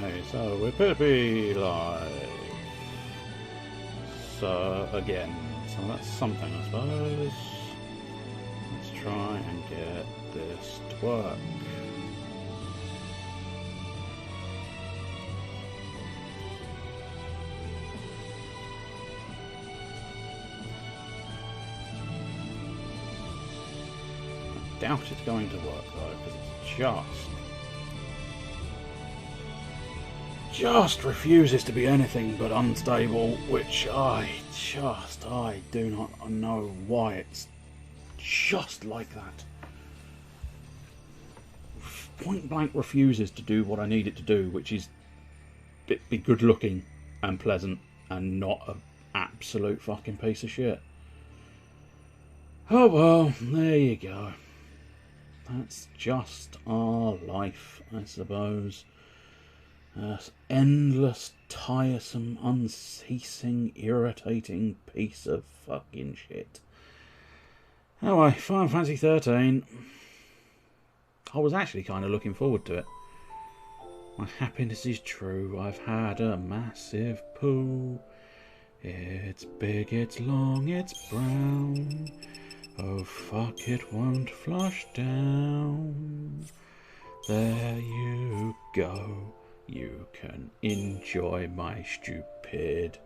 Okay, so we appear to be live. So, again, so that's something, I suppose. Let's try and get this to work. I doubt it's going to work though, because it's just refuses to be anything but unstable, which I do not know why it's just like that. Point blank refuses to do what I need it to do, which is be good looking and pleasant and not an absolute fucking piece of shit. Oh well, there you go. That's just our life, I suppose. Endless, tiresome, unceasing, irritating piece of fucking shit. Anyway, Final Fantasy XIII. I was actually kind of looking forward to it. My happiness is true. I've had a massive poo. It's big, it's long, it's brown. Oh fuck, it won't flush down. There you go. You can enjoy my stupid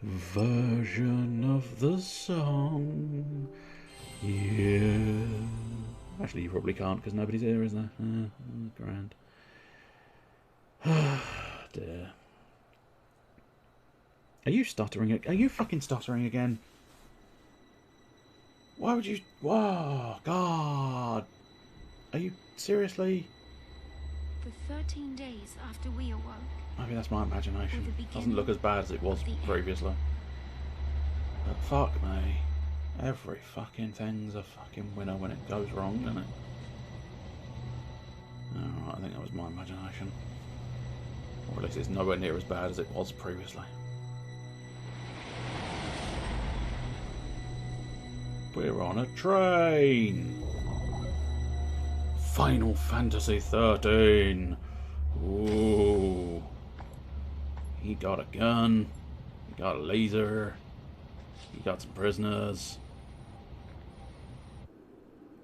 version of the song. Yeah. Actually, you probably can't because nobody's here, is there? Grand. Dear. Are you stuttering? Are you fucking stuttering again? Why would you? Whoa, God. Are you seriously? For 13 days after we awoke. Maybe that's my imagination. Doesn't look as bad as it was previously. But fuck me. Every fucking thing's a fucking winner when it goes wrong, doesn't it? Alright, I think that was my imagination. Or at least it's nowhere near as bad as it was previously. We're on a train! Final Fantasy XIII! Ooh. He got a gun. He got a laser. He got some prisoners.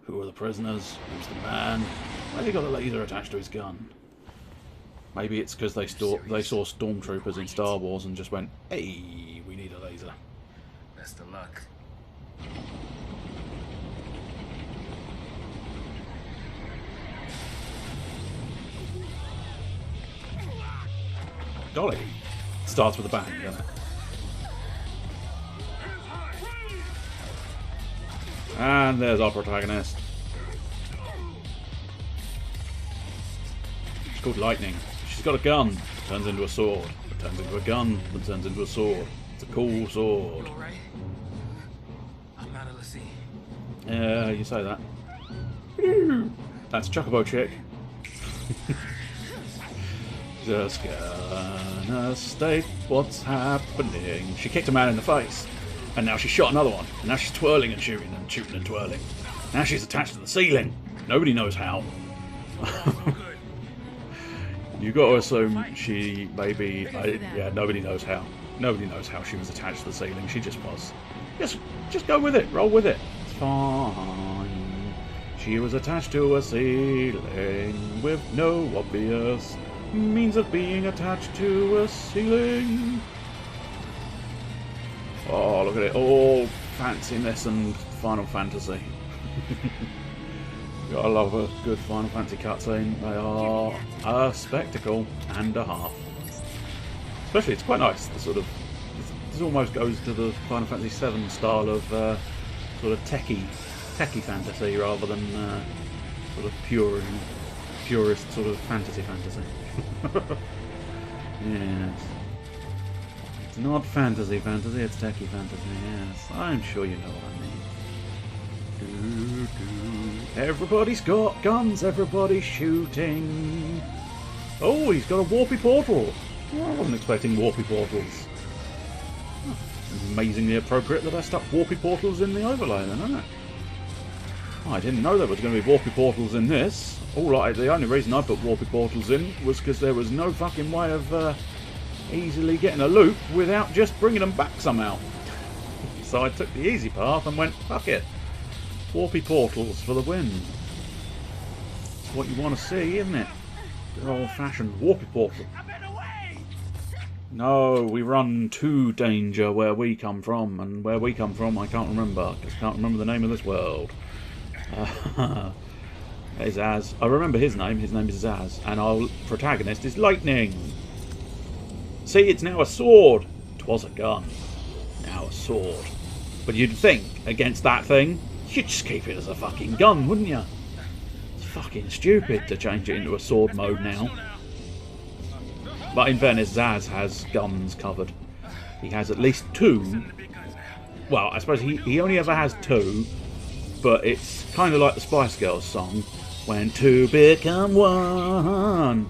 Who are the prisoners? Who's the man? Why he got a laser attached to his gun? Maybe it's because they saw stormtroopers in Star Wars and just went, hey, we need a laser. Best of luck. Golly. Starts with a bang, doesn't it? And there's our protagonist. She's called Lightning. She's got a gun. Turns into a sword. It turns into a gun. That turns into a sword. It's a cool sword. Alright. I'm out of the sea. Yeah, you say that. That's Chocobo Chick. Just gonna state what's happening. She kicked a man in the face, and now she shot another one. And now she's twirling and shooting and twirling. Now she's attached to the ceiling. Nobody knows how. You got to assume she maybe. Yeah, nobody knows how. Nobody knows how she was attached to the ceiling. She just was. Just go with it. Roll with it. It's fine. She was attached to a ceiling with no obvious means of being attached to a ceiling. Oh, look at it. All fanciness and Final Fantasy. Gotta love a good Final Fantasy cutscene. They are a spectacle and a half. Especially, it's quite nice. The sort of this almost goes to the Final Fantasy VII style of sort of techie fantasy rather than sort of purist sort of fantasy. Yes. It's not fantasy, it's techie fantasy, yes. I'm sure you know what I mean. Everybody's got guns, everybody's shooting. Oh, he's got a warpy portal. Oh, I wasn't expecting warpy portals. Oh, amazingly appropriate that I stuck warpy portals in the overlay then, isn't it? I didn't know there was going to be warpy portals in this. The only reason I put warpy portals in was because there was no fucking way of easily getting a loop without just bringing them back somehow. So I took the easy path and went, fuck it. Warpy portals for the win. It's what you want to see, isn't it? Good old-fashioned warpy portal. No, we run to danger where we come from, and where we come from I can't remember, because I can't remember the name of this world. There's Zaz. I remember his name is Zaz, and our protagonist is Lightning. See, it's now a sword. 'Twas a gun. Now a sword. But you'd think, against that thing, you'd just keep it as a fucking gun, wouldn't you? It's fucking stupid to change it into a sword mode now. But in fairness, Zaz has guns covered. He has at least 2. Well, I suppose he only ever has 2, but it's kind of like the Spice Girls song, when 2 become 1.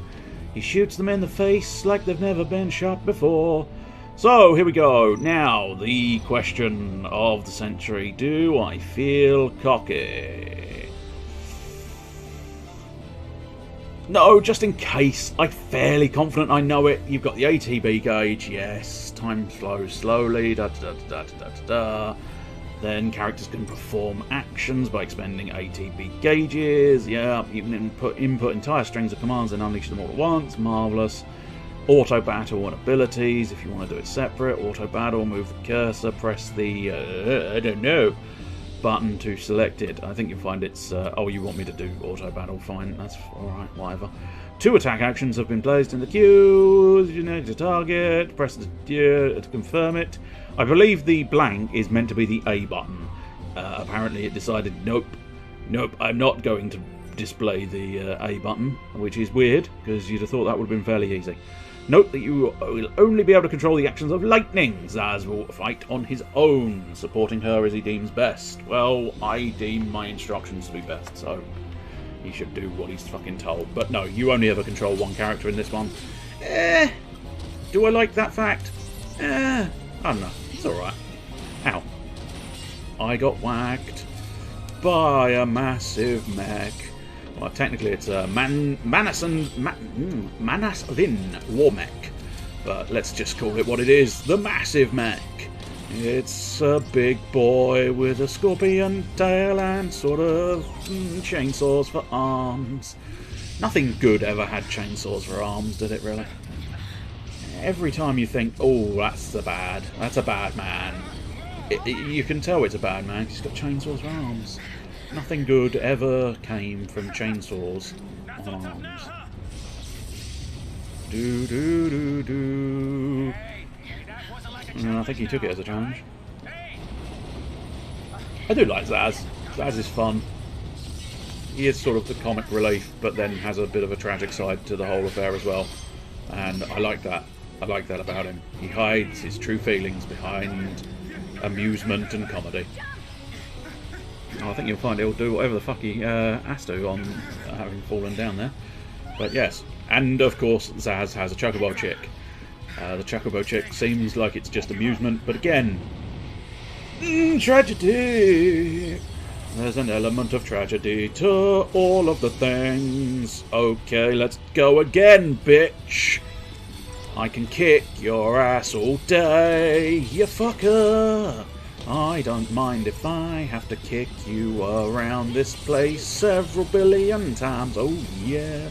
He shoots them in the face like they've never been shot before. So, here we go. Now, the question of the century. Do I feel cocky? No, just in case. I'm fairly confident I know it. You've got the ATB gauge, yes. Time flows slowly, da-da-da-da-da-da-da. Then characters can perform actions by expending ATB gauges. Yeah, you can input entire strings of commands and unleash them all at once. Marvellous. Auto battle and abilities, if you want to do it separate. Auto battle, move the cursor, press the, I don't know, button to select it. I think you'll find it's, oh, you want me to do auto battle, fine, that's alright, whatever. 2 attack actions have been placed in the queue. You need to target, press the to confirm it. I believe the blank is meant to be the A button. Apparently it decided, nope, I'm not going to display the A button, which is weird, because you'd have thought that would have been fairly easy. Note that you will only be able to control the actions of Lightning. Zaz will fight on his own, supporting her as he deems best. Well, I deem my instructions to be best, so he should do what he's fucking told. But no, you only ever control one character in this one. Do I like that fact? I don't know. It's alright. Ow. I got whacked by a massive mech. Well, technically it's a Manasvin war mech, but let's just call it what it is, the massive mech. It's a big boy with a scorpion tail and sort of chainsaws for arms. Nothing good ever had chainsaws for arms, did it really? Every time you think, oh, that's a bad man, you can tell it's a bad man because he's got chainsaws for arms. Nothing good ever came from chainsaws on arms. Do. I think he took it as a challenge. I do like Zaz. Zaz is fun. He is sort of the comic relief, but then has a bit of a tragic side to the whole affair as well. And I like that. I like that about him. He hides his true feelings behind amusement and comedy. I think you'll find he'll do whatever the fuck he has to on having fallen down there. But yes, and of course Zaz has a chocobo chick. The chocobo chick seems like it's just amusement, but again, tragedy. There's an element of tragedy to all of the things. Okay, let's go again, bitch. I can kick your ass all day, you fucker. I don't mind if I have to kick you around this place several billion times. Oh yeah,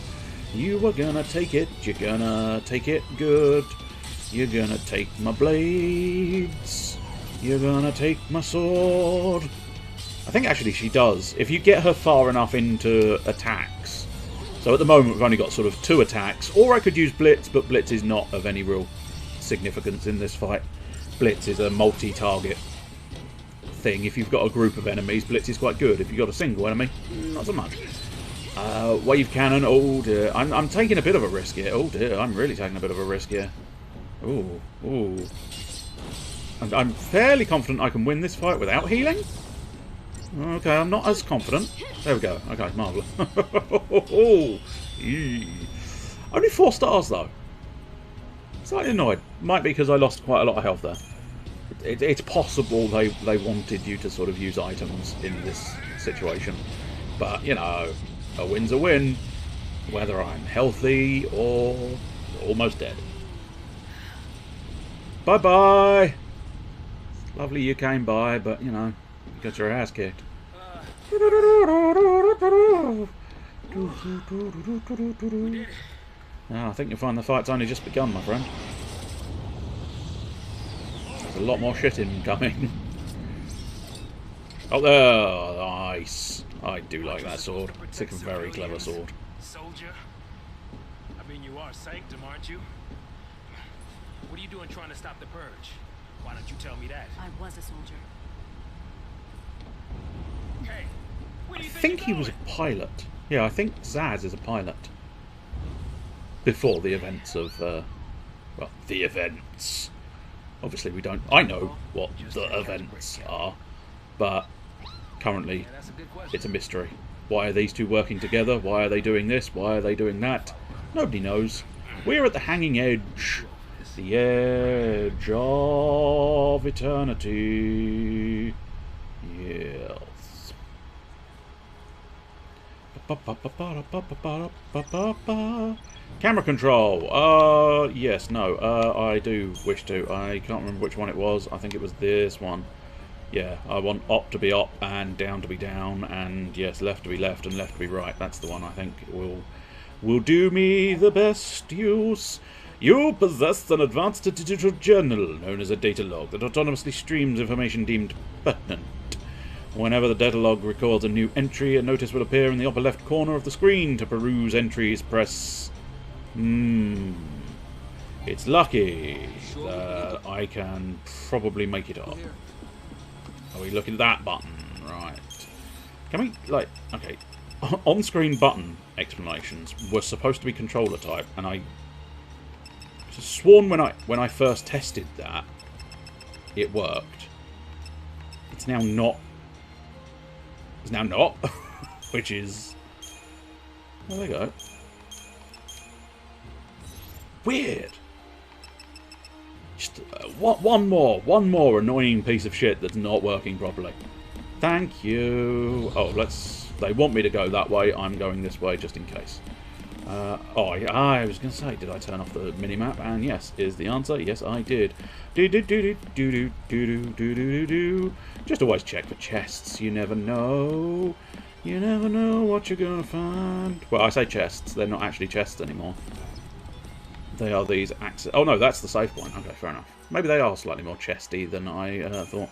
you are gonna take it, you're gonna take it good. You're gonna take my blades, you're gonna take my sword. I think actually she does, if you get her far enough into attacks. So at the moment we've only got sort of 2 attacks, or I could use Blitz, but Blitz is not of any real significance in this fight. Blitz is a multi-target thing. If you've got a group of enemies, Blitz is quite good. If you've got a single enemy, not so much. Wave cannon, oh dear. I'm taking a bit of a risk here. Oh dear, I'm really taking a bit of a risk here. Ooh. I'm fairly confident I can win this fight without healing. Okay, I'm not as confident. There we go. Okay, marvellous. Only 4 stars though. Slightly annoyed. Might be because I lost quite a lot of health there. it's possible they wanted you to sort of use items in this situation. But, you know, a win's a win, whether I'm healthy or almost dead. Bye-bye! Lovely you came by, but, you know, you got your ass kicked. I think you'll find the fight's only just begun, my friend. There's a lot more shit incoming. Oh, there! Nice! I do like that sword. It's a very clever sword. Soldier? I mean, you are Sanctum, aren't you? What are you doing trying to stop the purge? Why don't you tell me that? I was a soldier. Hey, where I do you think he you're was a going? pilot. Yeah, I think Zaz is a pilot. Before the events of, well, the events. Obviously we don't... I know what the events are, but currently Yeah, that's a good question. it's a mystery. Why are these two working together? Why are they doing this? Why are they doing that? Nobody knows. We're at the hanging edge. The edge of eternity. Yes. Camera control. Yes, no. I do wish to. I can't remember which one it was. I think it was this one. Yeah, I want up to be up and down to be down, and yes, left to be left and left to be right. That's the one I think will do me the best use. You possess an advanced digital journal known as a data log that autonomously streams information deemed pertinent. Whenever the data log records a new entry, a notice will appear in the upper left corner of the screen. To peruse entries, press... It's lucky that I can probably make it up. Are we looking at that button? Right. Can we, like... Okay. On-screen button explanations were supposed to be controller type, and I sworn when I first tested that, it worked. It's now not. It's now not. Which is... Well, there you go. Weird. Just one more annoying piece of shit that's not working properly. Thank you. Oh, they want me to go that way. I'm going this way just in case. I was going to say, did I turn off the minimap? And yes, is the answer. Yes, I did. Just always check for chests. You never know. You never know what you're going to find. Well, I say chests. They're not actually chests anymore. They are these access... Oh, no, that's the save point. Okay, fair enough. Maybe they are slightly more chesty than I thought.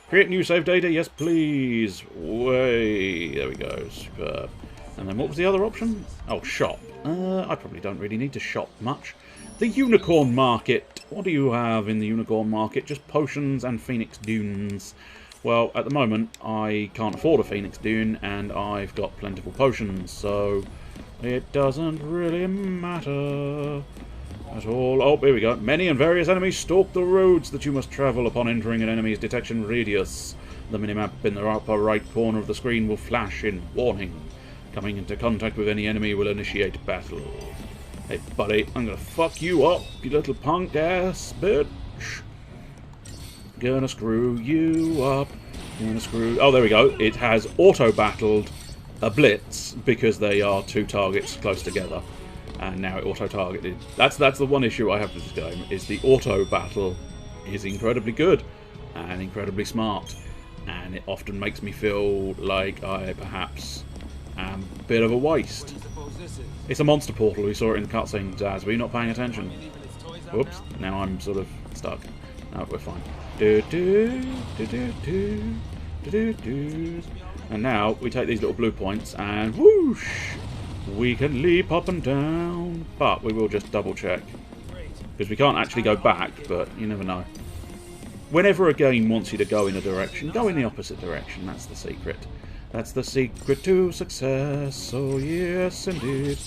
Create new save data. Yes, please. Way. There we go. Superb. And then what was the other option? Oh, shop. I probably don't really need to shop much. The Unicorn Market. What do you have in the Unicorn Market? Just potions and Phoenix Dunes. Well, at the moment, I can't afford a Phoenix Dune, and I've got plentiful potions, so it doesn't really matter at all. Oh, here we go. Many and various enemies stalk the roads that you must travel upon entering an enemy's detection radius. The minimap in the upper right corner of the screen will flash in warning. Coming into contact with any enemy will initiate battle. Hey, buddy, I'm gonna fuck you up, you little punk-ass bitch. Gonna screw you up. Gonna screw... Oh, there we go. It has auto-battled a blitz because they are two targets close together. And now it auto-targeted. That's the one issue I have with this game, is the auto-battle is incredibly good and incredibly smart. And it often makes me feel like I perhaps am a bit of a waste. It's a monster portal. We saw it in the cutscene, Zaz. Were you not paying attention? Whoops. Now I'm sort of stuck. No, we're fine. And now we take these little blue points and whoosh! We can leap up and down. But we will just double check. Because we can't actually go back, but you never know. Whenever a game wants you to go in a direction, go in the opposite direction. That's the secret. That's the secret to success. Oh yes, indeed.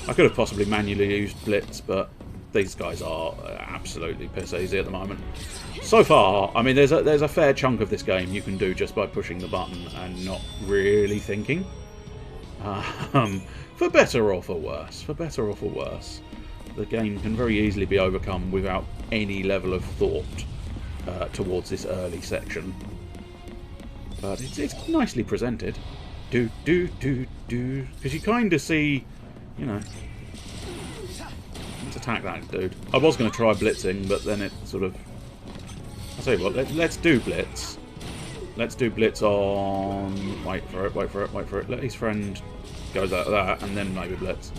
I could have possibly manually used Blitz, but these guys are absolutely piss easy at the moment. So far, I mean, there's a fair chunk of this game you can do just by pushing the button and not really thinking. For better or for worse. For better or for worse. The game can very easily be overcome without any level of thought. towards this early section. But it's nicely presented. Because you kind of see, you know... Let's attack that dude. I was going to try blitzing, but then it sort of... I'll tell you what, let's do blitz. Let's do blitz on... Wait for it. Let his friend go that, and then maybe blitz.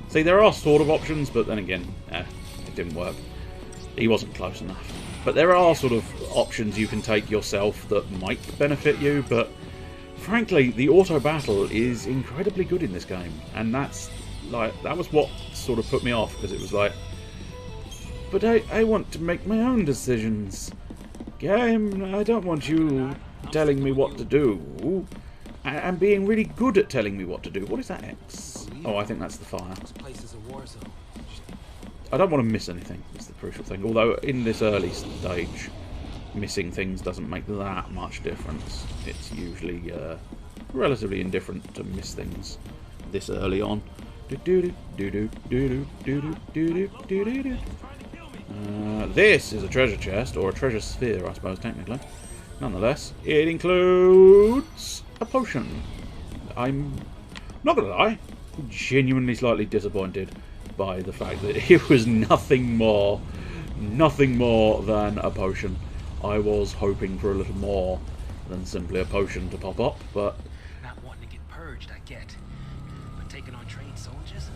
See, there are sort of options, but then again, it didn't work. He wasn't close enough. But there are sort of options you can take yourself that might benefit you, but frankly, the auto battle is incredibly good in this game, and that was what sort of put me off, because it was like, but I want to make my own decisions. Game, I don't want you telling me what to do, and being really good at telling me what to do. What is that X? Oh, I think that's the fire. I don't want to miss anything, is the crucial thing. Although, in this early stage, missing things doesn't make that much difference. It's usually relatively indifferent to miss things this early on. This is a treasure chest, or a treasure sphere, I suppose, technically. Nonetheless, it includes a potion. I'm not going to lie, genuinely slightly disappointed by the fact that it was nothing more than a potion. I was hoping for a little more than simply a potion to pop up, but... Not wanting to get purged, I get. But taking on trained soldiers?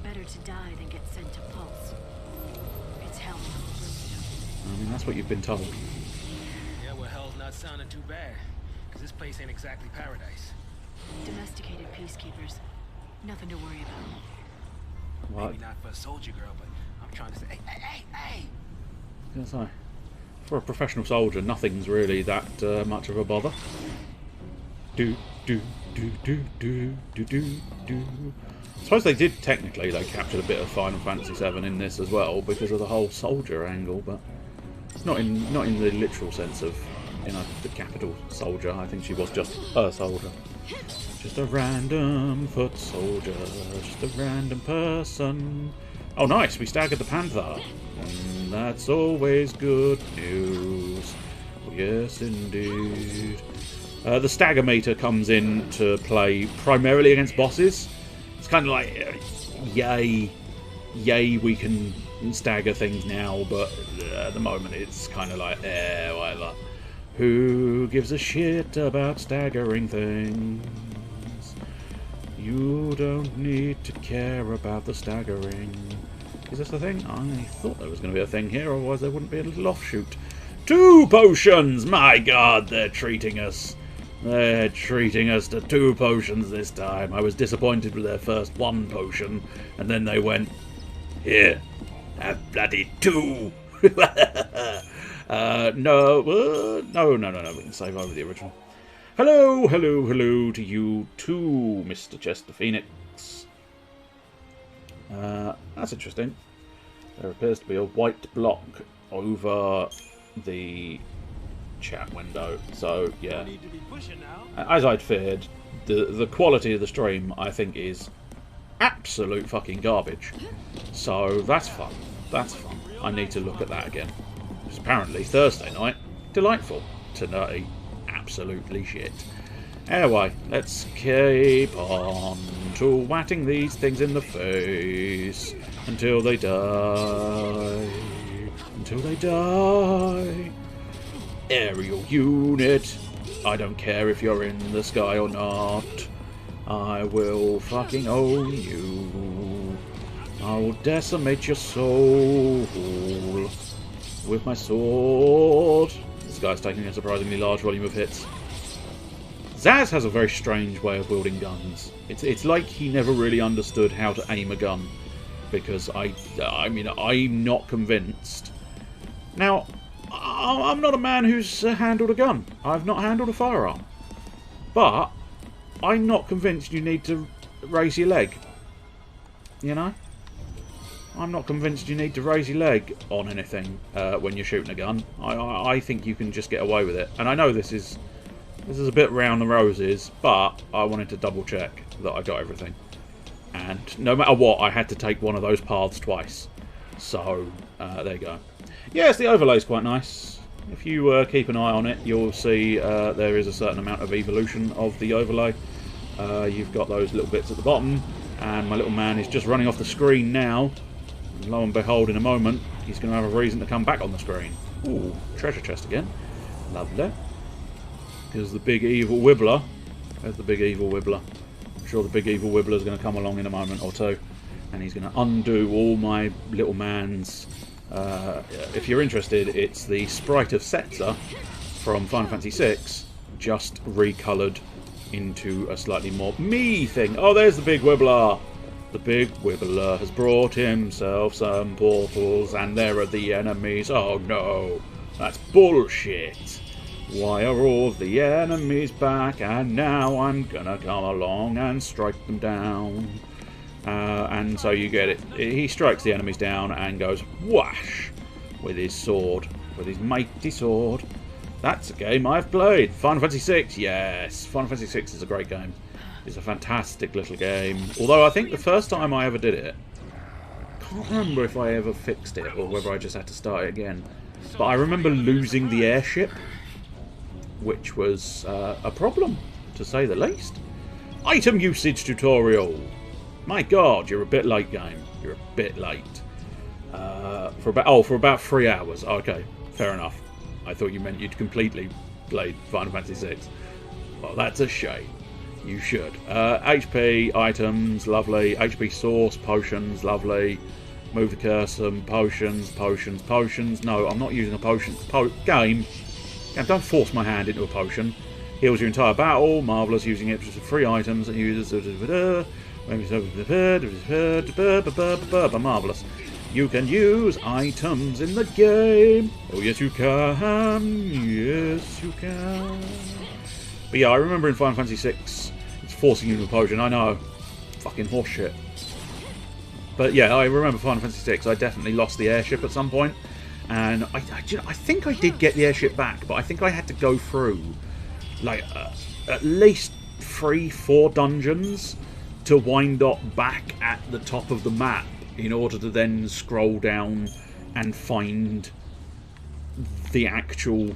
Better to die than get sent to Pulse. It's hell. I mean, that's what you've been told. Yeah, well, hell's not sounding too bad. Because this place ain't exactly paradise. Domesticated peacekeepers. Nothing to worry about. What? Maybe not for a soldier girl, but I'm trying to say, hey! I was gonna say, for a professional soldier, nothing's really that much of a bother. I suppose they did technically, they captured a bit of Final Fantasy VII in this as well because of the whole soldier angle, but it's not in the literal sense of, you know, the capital soldier. I think she was just a soldier. Just a random foot soldier, just a random person. Oh nice, we staggered the panther. And that's always good news. Yes indeed. The stagger meter comes in to play primarily against bosses. It's kind of like, yay we can stagger things now, but at the moment it's kind of like, whatever. Who gives a shit about staggering things? You don't need to care about the staggering. Is this a thing? I thought there was going to be a thing here, otherwise there wouldn't be a little offshoot. 2 potions! My god, they're treating us. They're treating us to 2 potions this time. I was disappointed with their first 1 potion, and then they went, here, have bloody 2! No, we can save over the original. Hello to you too, Mr. Chester Phoenix. That's interesting. There appears to be a white block over the chat window, so yeah. As I'd feared, the quality of the stream, I think, is absolute fucking garbage. So that's fun. That's fun. I need to look at that again. It's apparently Thursday night. Delightful. Today, absolutely shit. Anyway, let's keep on twatting these things in the face until they die. Until they die. Aerial unit. I don't care if you're in the sky or not. I will fucking own you. I will decimate your soul with my sword. This guy's taking a surprisingly large volume of hits. Zaz has a very strange way of wielding guns. It's like he never really understood how to aim a gun, because I mean, I'm not convinced. Now, I'm not a man who's handled a gun. I've not handled a firearm. But I'm not convinced you need to raise your leg. You know? I'm not convinced you need to raise your leg on anything when you're shooting a gun. I think you can just get away with it. And I know this is a bit round the roses, but I wanted to double check that I got everything. And no matter what, I had to take one of those paths twice. So, there you go. Yes, the overlay's quite nice. If you keep an eye on it, you'll see there is a certain amount of evolution of the overlay. You've got those little bits at the bottom, and my little man is just running off the screen now. And lo and behold, in a moment, he's going to have a reason to come back on the screen. Ooh, treasure chest again. Lovely. Here's the big evil wibbler. There's the big evil wibbler. I'm sure the big evil wibbler is going to come along in a moment or two, and he's going to undo all my little man's... if you're interested, it's the sprite of Setzer from Final Fantasy VI, just recoloured into a slightly more me thing. Oh, there's the big wibbler. The big wibbler has brought himself some portals, and there are the enemies. Oh no, that's bullshit. Why are all the enemies back? And now I'm gonna come along and strike them down. And so you get it. He strikes the enemies down and goes whash with his sword, with his mighty sword. That's a game I've played. Final Fantasy VI, yes. Final Fantasy VI is a great game. It's a fantastic little game. Although I think the first time I ever did it, I can't remember if I ever fixed it or whether I just had to start it again. But I remember losing the airship, which was a problem, to say the least. Item usage tutorial. My God, you're a bit late, game. You're a bit late. For about 3 hours. Okay, fair enough. I thought you meant you'd completely played Final Fantasy VI. Well, that's a shame. You should. HP items, lovely. HP source, potions, lovely. Move the cursor, potions, potions, potions. No, I'm not using a potion. Game, don't force my hand into a potion. Heals your entire battle. Marvellous, using it for free items. And uses... Marvellous. You can use items in the game. Oh, yes, you can. Yes, you can. But yeah, I remember in Final Fantasy VI, it's forcing you into a potion. I know. Fucking horseshit. But yeah, I remember Final Fantasy VI. I definitely lost the airship at some point. And I think I did get the airship back, but I think I had to go through like at least 3-4 dungeons to wind up back at the top of the map in order to then scroll down and find the actual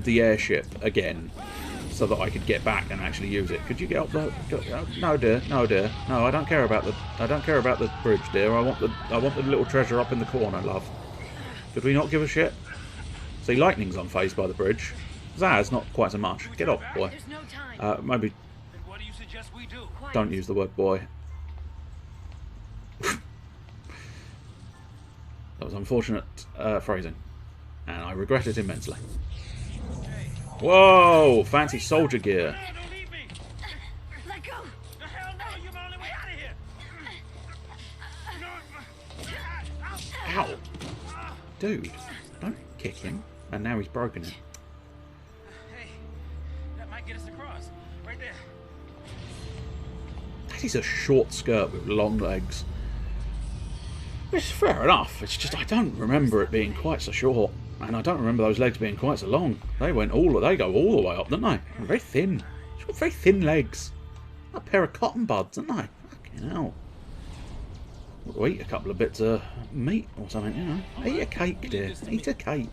airship again, so that I could get back and actually use it. Could you get up there? No, dear. No, dear. No, I don't care about the bridge, dear. I want the little treasure up in the corner, love. Could we not give a shit? See, Lightning's unfazed by the bridge. Zaz, not quite so much. Get up, boy. Maybe What do you suggest we do? don't use the word boy. That was unfortunate phrasing, and I regret it immensely. Whoa! Fancy soldier gear. No, don't leave me! Let go! The hell no! You're my only way out of here! No! Ow! Dude, don't kick him. And now he's broken it. Hey, that might get us across. Right there. That is a short skirt with long legs. It's fair enough. It's just I don't remember it being quite so short, and I don't remember those legs being quite so long. They go all the way up, don't they? They're very thin. She's got very thin legs. A pair of cotton buds, aren't they? Fucking hell. We'll eat a couple of bits of meat or something, you know. Eat a cake, dear. Eat a cake.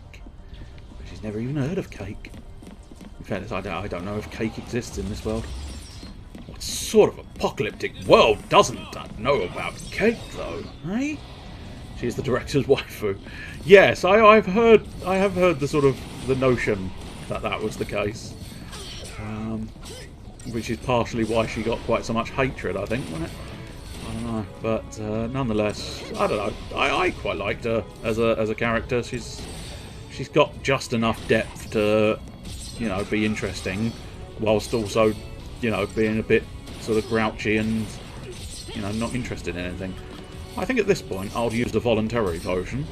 She's never even heard of cake. In fairness, I don't know if cake exists in this world. What sort of apocalyptic world doesn't know about cake, though, eh? She's the director's waifu. Yes, I have heard the sort of the notion that was the case, which is partially why she got quite so much hatred, I think, wasn't it? I don't know, but nonetheless, I don't know. I quite liked her as a character. She's got just enough depth to, you know, be interesting, whilst also, you know, being a bit sort of grouchy and, you know, not interested in anything. I think at this point I'll use the voluntary potion.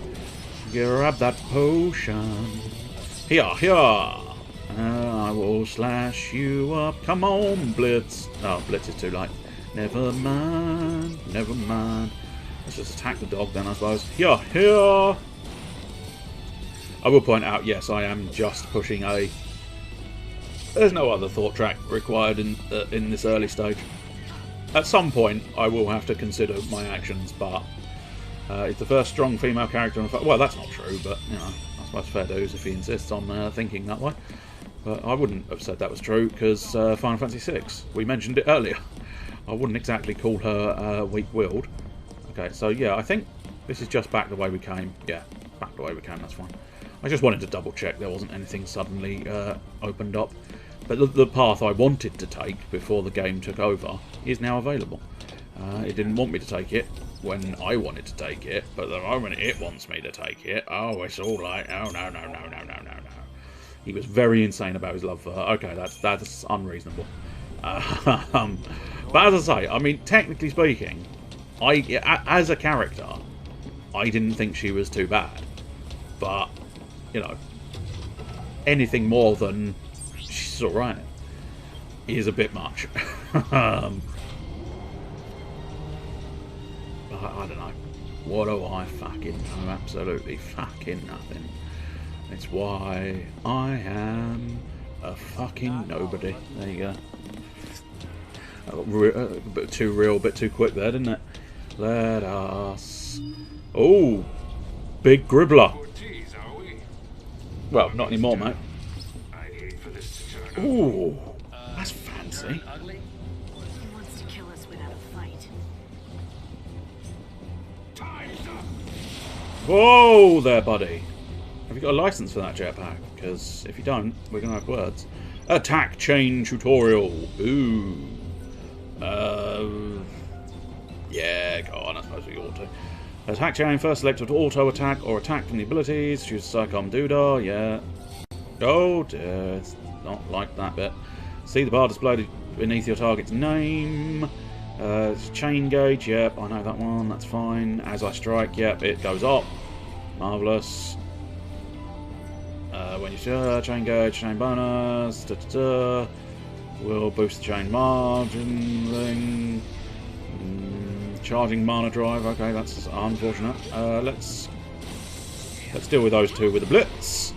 Grab that potion. Here. I will slash you up. Come on, Blitz. Oh, Blitz is too late. Never mind. Let's just attack the dog then, I suppose. Here. I will point out, yes, I am just pushing A. There's no other thought track required in this early stage. At some point, I will have to consider my actions, but it's the first strong female character. Well, that's not true, but you know, I suppose fair dues if he insists on thinking that way. But I wouldn't have said that was true, because Final Fantasy VI, we mentioned it earlier. I wouldn't exactly call her weak-willed. Okay, so yeah, I think this is just back the way we came. Yeah, back the way we came, that's fine. I just wanted to double check there wasn't anything suddenly opened up. But the path I wanted to take before the game took over is now available. It didn't want me to take it when I wanted to take it, but the moment it wants me to take it, oh, it's all like, oh, no, no, no, no, no, no, no. He was very insane about his love for her. Okay, that's unreasonable. But as I say, I mean, technically speaking, as a character, I didn't think she was too bad. But, you know, anything more than she's alright is a bit much. But I don't know. What do I fucking know? Absolutely fucking nothing. It's why I am a fucking nobody. There you go. A bit too real, a bit too quick there, didn't it? Let us... Oh! Big Gribbler. Well, not anymore, mate. Ooh! That's fancy. He wants to kill us without a fight. Whoa there, buddy. Have you got a license for that jetpack? Because if you don't, we're going to have words. Attack chain tutorial. Ooh. Yeah, go on, I suppose we ought to. Attack chain, first select auto attack or attack from the abilities. Choose Psychom Doodah, yeah. Oh dear, it's not like that bit. See the bar displayed beneath your target's name. Chain gauge, yep, I know that one, that's fine. As I strike, yep, it goes up. Marvellous. When you chain gauge, chain bonus, will boost the chain margin. Charging mana drive, okay, that's unfortunate. Let's deal with those two with a blitz.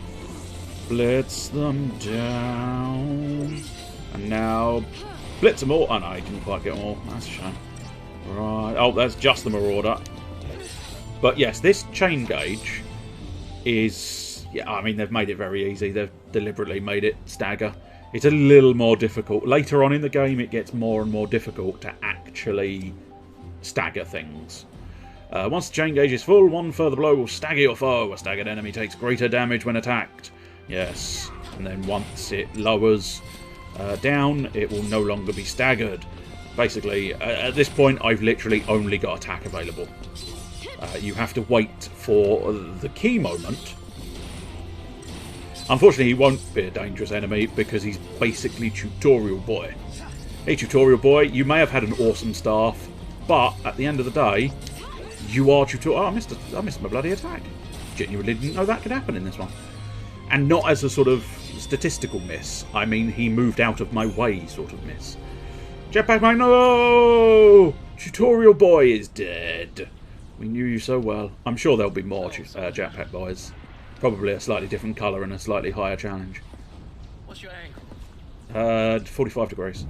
Blitz them down. And now blitz them all. Oh no, he didn't quite get them all. That's a shame. Right. Oh, that's just the Marauder. But yes, this chain gauge is... Yeah, I mean, they've made it very easy. They've deliberately made it stagger. It's a little more difficult. Later on in the game, it gets more and more difficult to actually stagger things. Once the chain gauge is full, one further blow will stagger your foe. A staggered enemy takes greater damage when attacked. Yes. And then once it lowers down, it will no longer be staggered. Basically, at this point, I've literally only got attack available. You have to wait for the key moment. Unfortunately, he won't be a dangerous enemy because he's basically Tutorial Boy. Hey, Tutorial Boy, you may have had an awesome staff, but at the end of the day, you are Tutorial... Oh, I missed my bloody attack. Genuinely didn't know that could happen in this one. And not as a sort of statistical miss. I mean, he moved out of my way sort of miss. Jetpack Mike, no! Tutorial Boy is dead. We knew you so well. I'm sure there'll be more Jetpack Boys. Probably a slightly different colour and a slightly higher challenge. What's your angle? 45 degrees.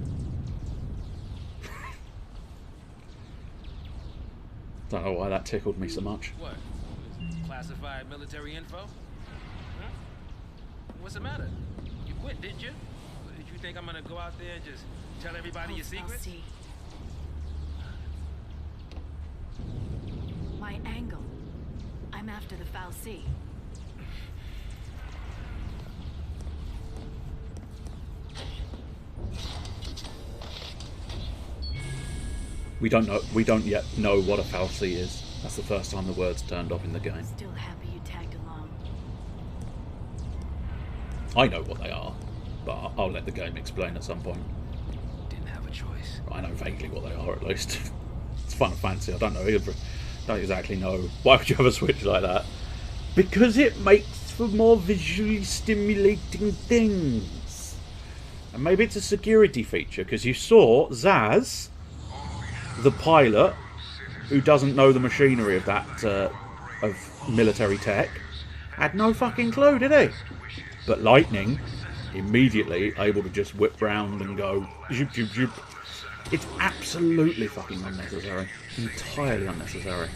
Don't know why that tickled me so much. What? Classified military info? Huh? What's the matter? You quit, didn't you? Did you think I'm gonna go out there and just tell everybody your secrets? My angle. I'm after the Fal'Cie. We don't yet know what a Fal'Cie is. That's the first time the word's turned up in the game. Still happy you tagged along. I know what they are, but I'll let the game explain at some point. Didn't have a choice. I know vaguely what they are, at least. It's Final Fantasy. I don't know either. Don't exactly know. Why would you have a switch like that? Because it makes for more visually stimulating things. And maybe it's a security feature, because you saw Zaz, the pilot, who doesn't know the machinery of that of military tech, had no fucking clue, did he? But Lightning, immediately able to just whip round and go zoop, zoop, zoop. It's absolutely fucking unnecessary. Entirely unnecessary.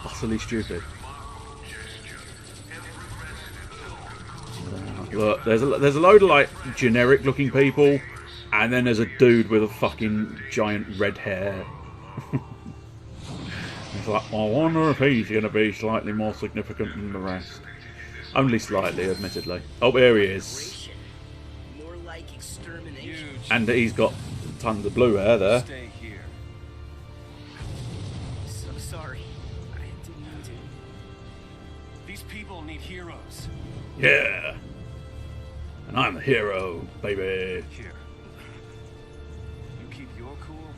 Utterly stupid. Look, there's a load of like generic looking people, and then there's a dude with a fucking giant red hair. It's like, I wonder if he's going to be slightly more significant than the rest. Only slightly, admittedly. Oh, there he is. More like extermination. And he's got tons of blue hair there. Stay here. So sorry. I didn't mean to. These people need heroes. Yeah. And I'm the hero, baby. Here. You keep your cool,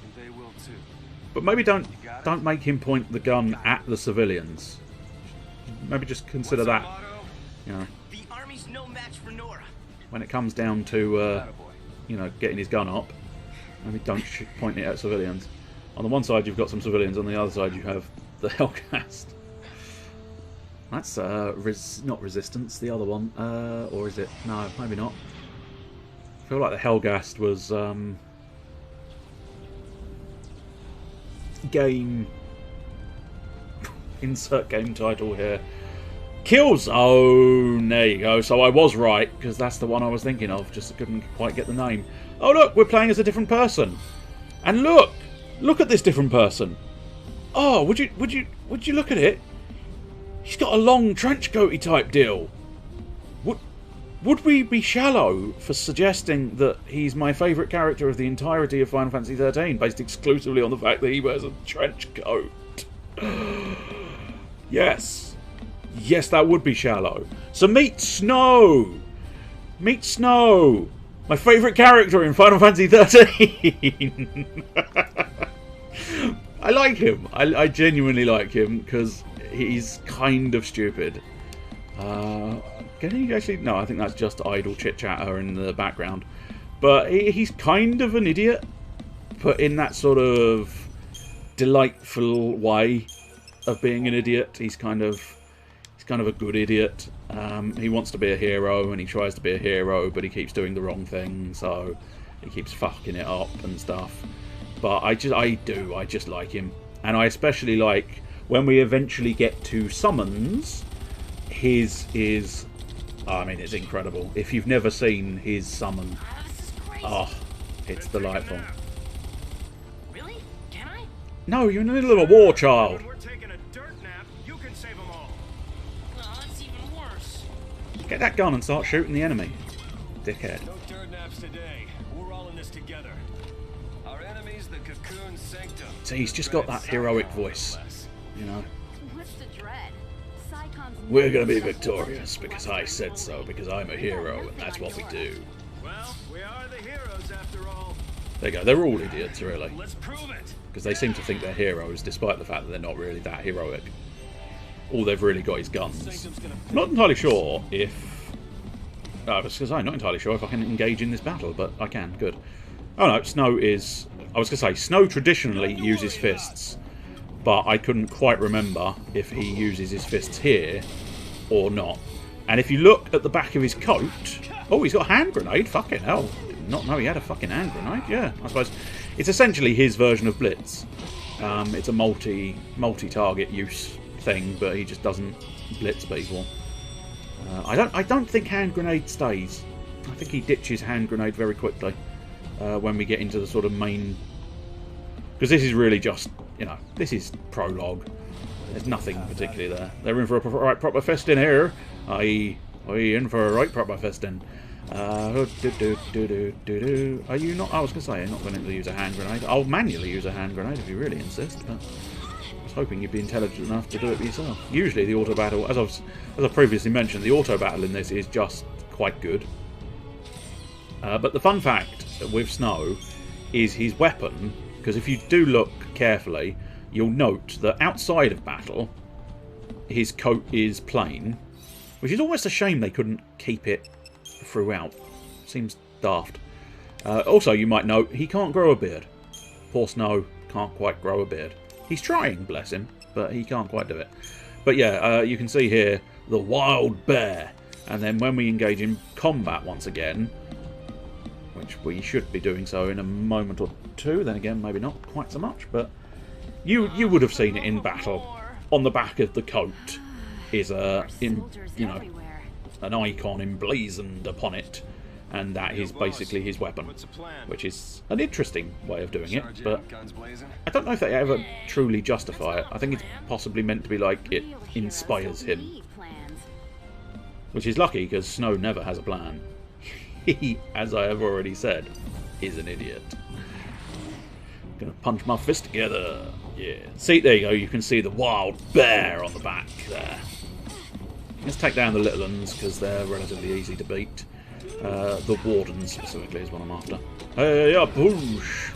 and they will too. But maybe don't make him point the gun at the civilians. Maybe just consider What's our that, motto? you know, The army's no match for Nora. when it comes down to, Attaboy. you know, getting his gun up. Maybe don't point it at civilians. On the one side you've got some civilians, on the other side you have the Hellcast. That's not Resistance, the other one, or is it? No, maybe not. I feel like the Hellgast was game. Insert game title here. Killzone. There you go. So I was right, because that's the one I was thinking of. Just couldn't quite get the name. Oh look, we're playing as a different person. And look at this different person. Oh, would you look at it? He's got a long trench coaty type deal. Would we be shallow for suggesting that he's my favourite character of the entirety of Final Fantasy XIII, based exclusively on the fact that he wears a trench coat? Yes. Yes, that would be shallow. So meet Snow. Meet Snow. My favourite character in Final Fantasy XIII. I like him. I genuinely like him because he's kind of stupid. Can he actually? No, I think that's just idle chit chatter in the background. But he's kind of an idiot, but in that sort of delightful way of being an idiot. He's kind of a good idiot. He wants to be a hero and he tries to be a hero, but he keeps doing the wrong thing, so he keeps fucking it up and stuff. But I just like him, and I especially like when we eventually get to summons. His is, I mean, it's incredible. If you've never seen his summon, oh, it's delightful. Really? Can I? No, you're in the middle of a war, child. When we're taking a dirt nap, you can save them all. Oh, that's even worse. Get that gun and start shooting the enemy, dickhead. No dirt naps today. We're all in this together. Our enemy's the Cocoon Sanctum. See, he's just got that heroic voice, you know. What's the dread? Psychon's We're gonna be victorious because I said so, because I'm a hero and that's what we do. Well, we are the heroes after all. There you go, they're all idiots, really. Let's prove it. Because they seem to think they're heroes, despite the fact that they're not really that heroic. All they've really got is guns. I'm not entirely sure if... Oh, because I'm not entirely sure if I can engage in this battle, but I can, good. Oh no, Snow is... I was going to say, Snow traditionally uses fists, but I couldn't quite remember if he uses his fists here or not. And if you look at the back of his coat... Oh, he's got a hand grenade, fucking hell. Did not know he had a fucking hand grenade, yeah, I suppose. It's essentially his version of Blitz. It's a multi-target use thing, but he just doesn't blitz people. I don't think hand grenade stays. I think he ditches hand grenade very quickly when we get into the sort of main. Because this is really just, you know, this is prologue. There's nothing particularly there. They're in for a right proper festin here. Aye, in for a right proper festin. Are you not? I was going to say, I'm not going to use a hand grenade. I'll manually use a hand grenade if you really insist, but I was hoping you'd be intelligent enough to do it yourself. Usually the auto battle, as I previously mentioned, the auto battle in this is just quite good. But the fun fact with Snow is his weapon, because if you do look carefully, you'll note that outside of battle, his coat is plain, which is almost a shame they couldn't keep it throughout. Seems daft. Also, you might note, he can't grow a beard. Poor Snow can't quite grow a beard. He's trying, bless him, but he can't quite do it. But yeah, you can see here, the wild bear. And then when we engage in combat once again, which we should be doing so in a moment or two, then again, maybe not quite so much, but you would have seen it in battle. On the back of the coat is a, you know, an icon emblazoned upon it, and that is basically his weapon, which is an interesting way of doing it, but I don't know if they ever truly justify it. I think it's possibly meant to be like it inspires him, which is lucky because Snow never has a plan. He, as I have already said, is an idiot. Gonna punch my fist together. Yeah. See, there you go. You can see the wild bear on the back there. Let's take down the little ones because they're relatively easy to beat. The warden specifically is what I'm after. Hey, yeah, boosh!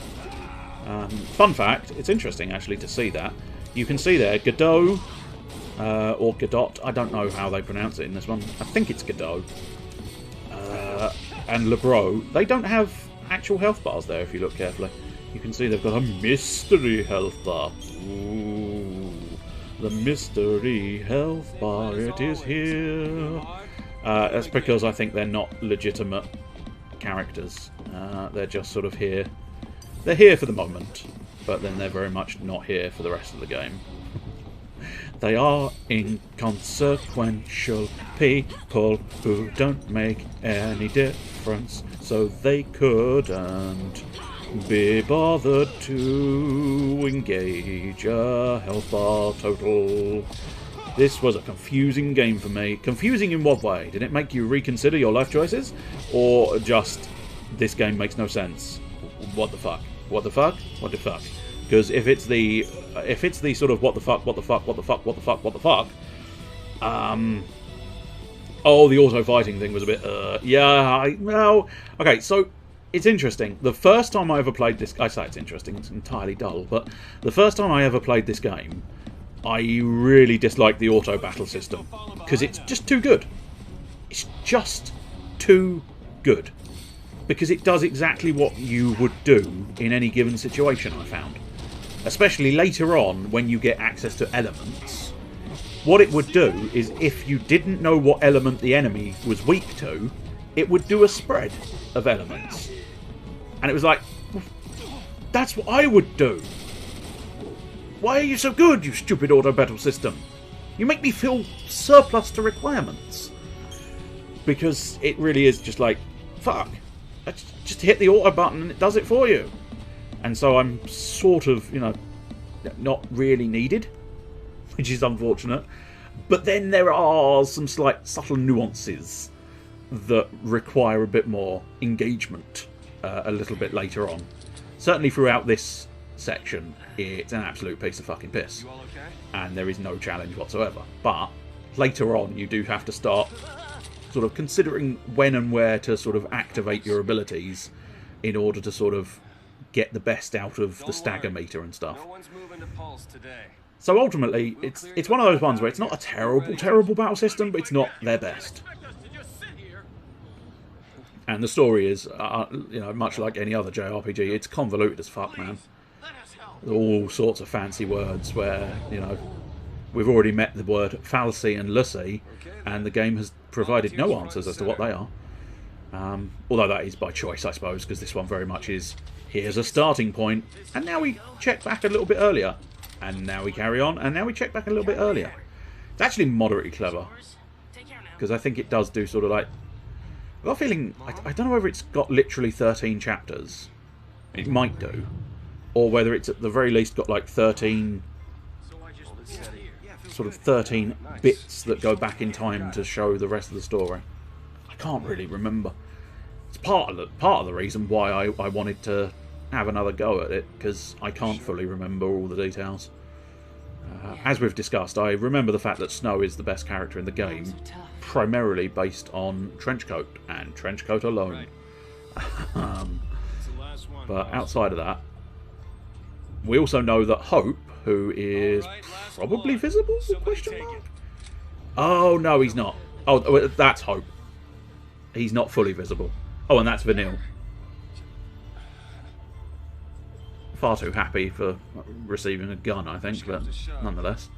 Fun fact, it's interesting actually to see that. You can see there Godot, or Godot, I don't know how they pronounce it in this one. I think it's Godot. And Lebro, they don't have actual health bars there if you look carefully. You can see they've got a mystery health bar. Ooh, the mystery health bar, it is here. That's because I think they're not legitimate characters. They're just sort of here. They're here for the moment, but then they're very much not here for the rest of the game. They are inconsequential people who don't make any difference, so they couldn't be bothered to engage a health bar total. This was a confusing game for me. Confusing in what way? Did it make you reconsider your life choices? Or just, this game makes no sense? What the fuck? What the fuck? What the fuck? Because if it's the sort of what the fuck, what the fuck, what the fuck, what the fuck, what the fuck, oh, the auto fighting thing was a bit, yeah, well, okay, so it's interesting. The first time I ever played this, I say it's interesting, it's entirely dull, but the first time I ever played this game, I really disliked the auto battle system because it's just too good. It's just too good because it does exactly what you would do in any given situation, I found. Especially later on when you get access to elements. What it would do is if you didn't know what element the enemy was weak to, it would do a spread of elements. And it was like, that's what I would do. Why are you so good, you stupid auto battle system? You make me feel surplus to requirements. Because it really is just like, fuck. Just hit the auto button and it does it for you. And so I'm sort of, you know, not really needed, which is unfortunate. But then there are some slight subtle nuances that require a bit more engagement a little bit later on. Certainly throughout this section, it's an absolute piece of fucking piss. And there is no challenge whatsoever. But later on, you do have to start sort of considering when and where to sort of activate your abilities in order to sort of get the best out of the stagger meter and stuff. So ultimately, it's one of those ones where it's not a terrible battle system, but it's not their best. And the story is, you know, much like any other JRPG, it's convoluted as fuck, man. All sorts of fancy words where, you know, we've already met the word fallacy and lucy, and the game has provided no answers as to what they are. Although that is by choice, I suppose, because this one very much is, here's a starting point, and now we check back a little bit earlier, and now we carry on, and now we check back a little bit earlier. It's actually moderately clever, because I think it does do sort of like, I've got a feeling, I don't know whether it's got literally 13 chapters, it might do, or whether it's at the very least got like 13 sort of 13 bits that go back in time to show the rest of the story. I can't really remember. It's part of the reason why I wanted to have another go at it, because I can't fully remember all the details. As we've discussed, I remember the fact that Snow is the best character in the game, primarily based on Trenchcoat, and Trenchcoat alone. But outside of that, we also know that Hope, who is probably visible? Question mark? Oh, no, he's not. Oh, that's Hope. He's not fully visible. Oh, and that's Vanille. Far too happy for receiving a gun, I think, but nonetheless.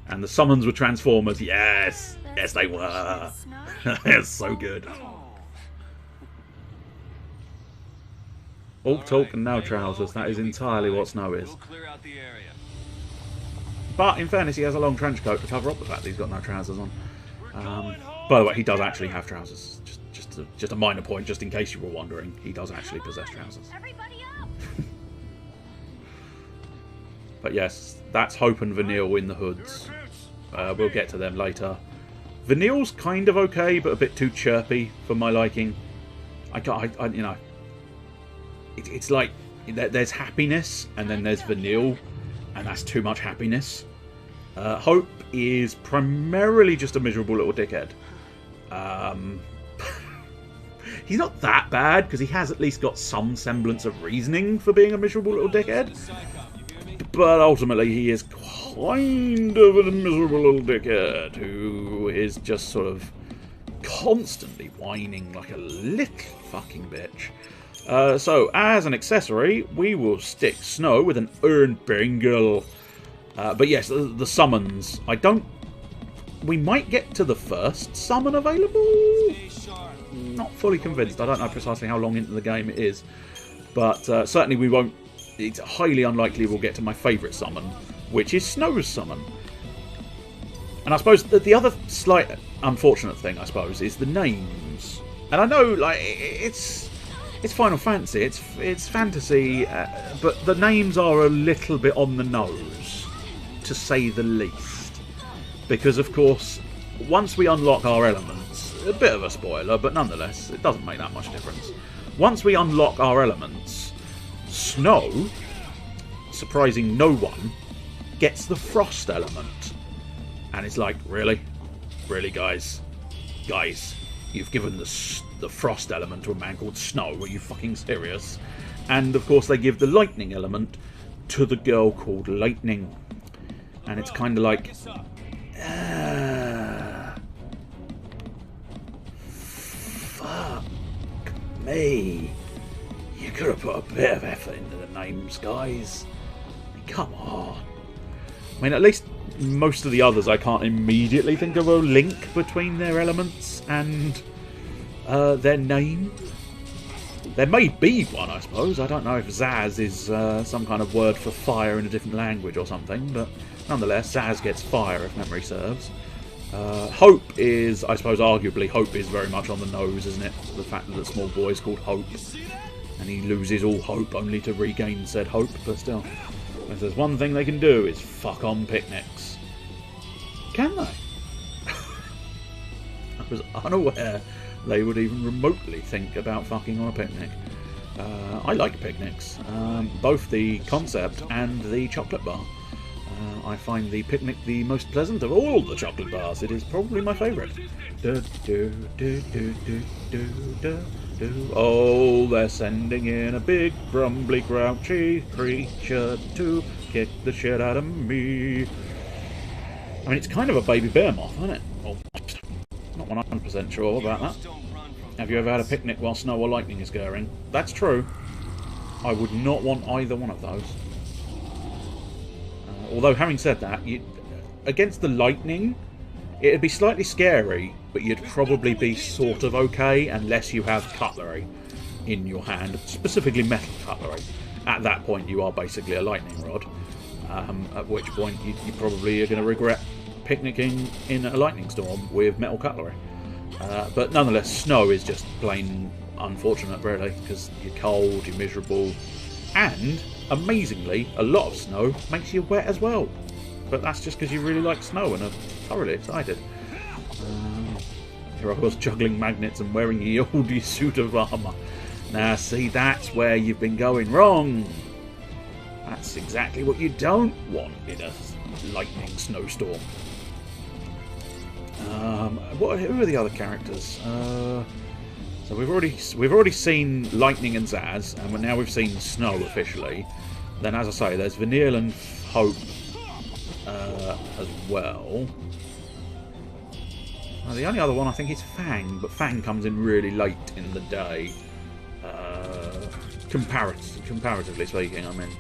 And the summons were Transformers. Yes! Yes, they were. It's so good. All talk and no trousers. That is entirely what Snow is. But in fairness, he has a long trench coat to cover up the fact that he's got no trousers on. By the way, he does actually have trousers. Just a minor point, just in case you were wondering. He does actually possess trousers. Everybody up! But yes, that's Hope and Vanille in the hoods. We'll get to them later. Vanille's kind of okay, but a bit too chirpy for my liking. You know, it's like there's happiness and then there's Vanille, and that's too much happiness. Hope is primarily just a miserable little dickhead. He's not that bad because he has at least got some semblance of reasoning for being a miserable little dickhead. But ultimately, he is kind of a miserable little dickhead who is just sort of constantly whining like a little fucking bitch. So, as an accessory, we will stick Snow with an Urnbringle. But yes, the summons. We might get to the first summon available. Not fully convinced. I don't know precisely how long into the game it is. But certainly we won't. It's highly unlikely we'll get to my favourite summon, which is Snow's summon. And I suppose that the other slight unfortunate thing, I suppose, is the names. And I know, like, it's Final Fantasy, it's fantasy, but the names are a little bit on the nose, to say the least. Because, of course, once we unlock our elements, a bit of a spoiler, but nonetheless, it doesn't make that much difference. Once we unlock our elements, Snow, surprising no one, gets the frost element. And it's like, really? Really, guys? Guys, you've given the frost element to a man called Snow. Are you fucking serious? And, of course, they give the lightning element to the girl called Lightning. And it's kind of like... fuck me. You could have put a bit of effort into the names, guys. I mean, come on. I mean, at least most of the others I can't immediately think of a link between their elements and their name. There may be one, I suppose. I don't know if Zaz is some kind of word for fire in a different language or something, but nonetheless, Zaz gets fire, if memory serves. Hope is, I suppose, arguably, Hope is very much on the nose, isn't it? The fact that the small boy is called Hope, and he loses all hope only to regain said hope, but still. If there's one thing they can do, is fuck on picnics. Can they? I was unaware they would even remotely think about fucking on a picnic. I like picnics, both the concept and the chocolate bar. I find the picnic the most pleasant of all the chocolate bars. It is probably my favourite. Oh, they're sending in a big, grumbly, grouchy creature to kick the shit out of me. I mean, it's kind of a baby bear moth, isn't it? Almost. Not 100% sure about that. Have you ever had a picnic while snow or lightning is going? That's true. I would not want either one of those. Although, having said that, against the lightning, it'd be slightly scary, but you'd probably be sort of okay unless you have cutlery in your hand, specifically metal cutlery. At that point, you are basically a lightning rod, at which point you probably are going to regret picnicking in a lightning storm with metal cutlery. But nonetheless, snow is just plain unfortunate, really, because you're cold, you're miserable, and amazingly, a lot of snow makes you wet as well. But that's just because you really like snow and are thoroughly excited. Here I was juggling magnets and wearing the old suit of armour. Now see, that's where you've been going wrong. That's exactly what you don't want in a lightning snowstorm. Who are the other characters? So we've already seen Lightning and Zaz, and now we've seen Snow officially. Then, as I say, there's Vanille and Hope as well. The only other one I think is Fang, but Fang comes in really late in the day. Comparatively speaking, I mean.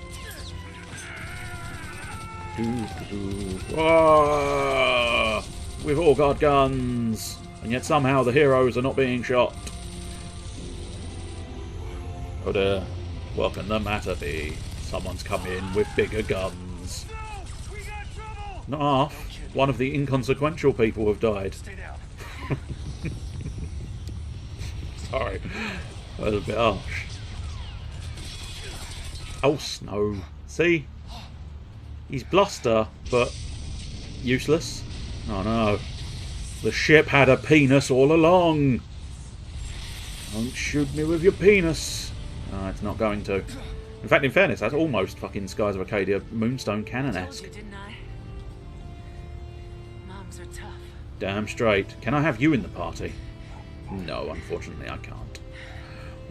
Whoa! We've all got guns, and yet somehow the heroes are not being shot. Oh dear, what can the matter be? Someone's come in with bigger guns. Not half. One of the inconsequential people have died. Sorry. That was a bit harsh. Oh, Snow. See? He's bluster, but useless. Oh no. The ship had a penis all along. Don't shoot me with your penis. No, it's not going to. In fact, in fairness, that's almost fucking Skies of Arcadia Moonstone Cannon-esque. Told you, didn't I? Moms are tough. Damn straight. Can I have you in the party? No, unfortunately I can't.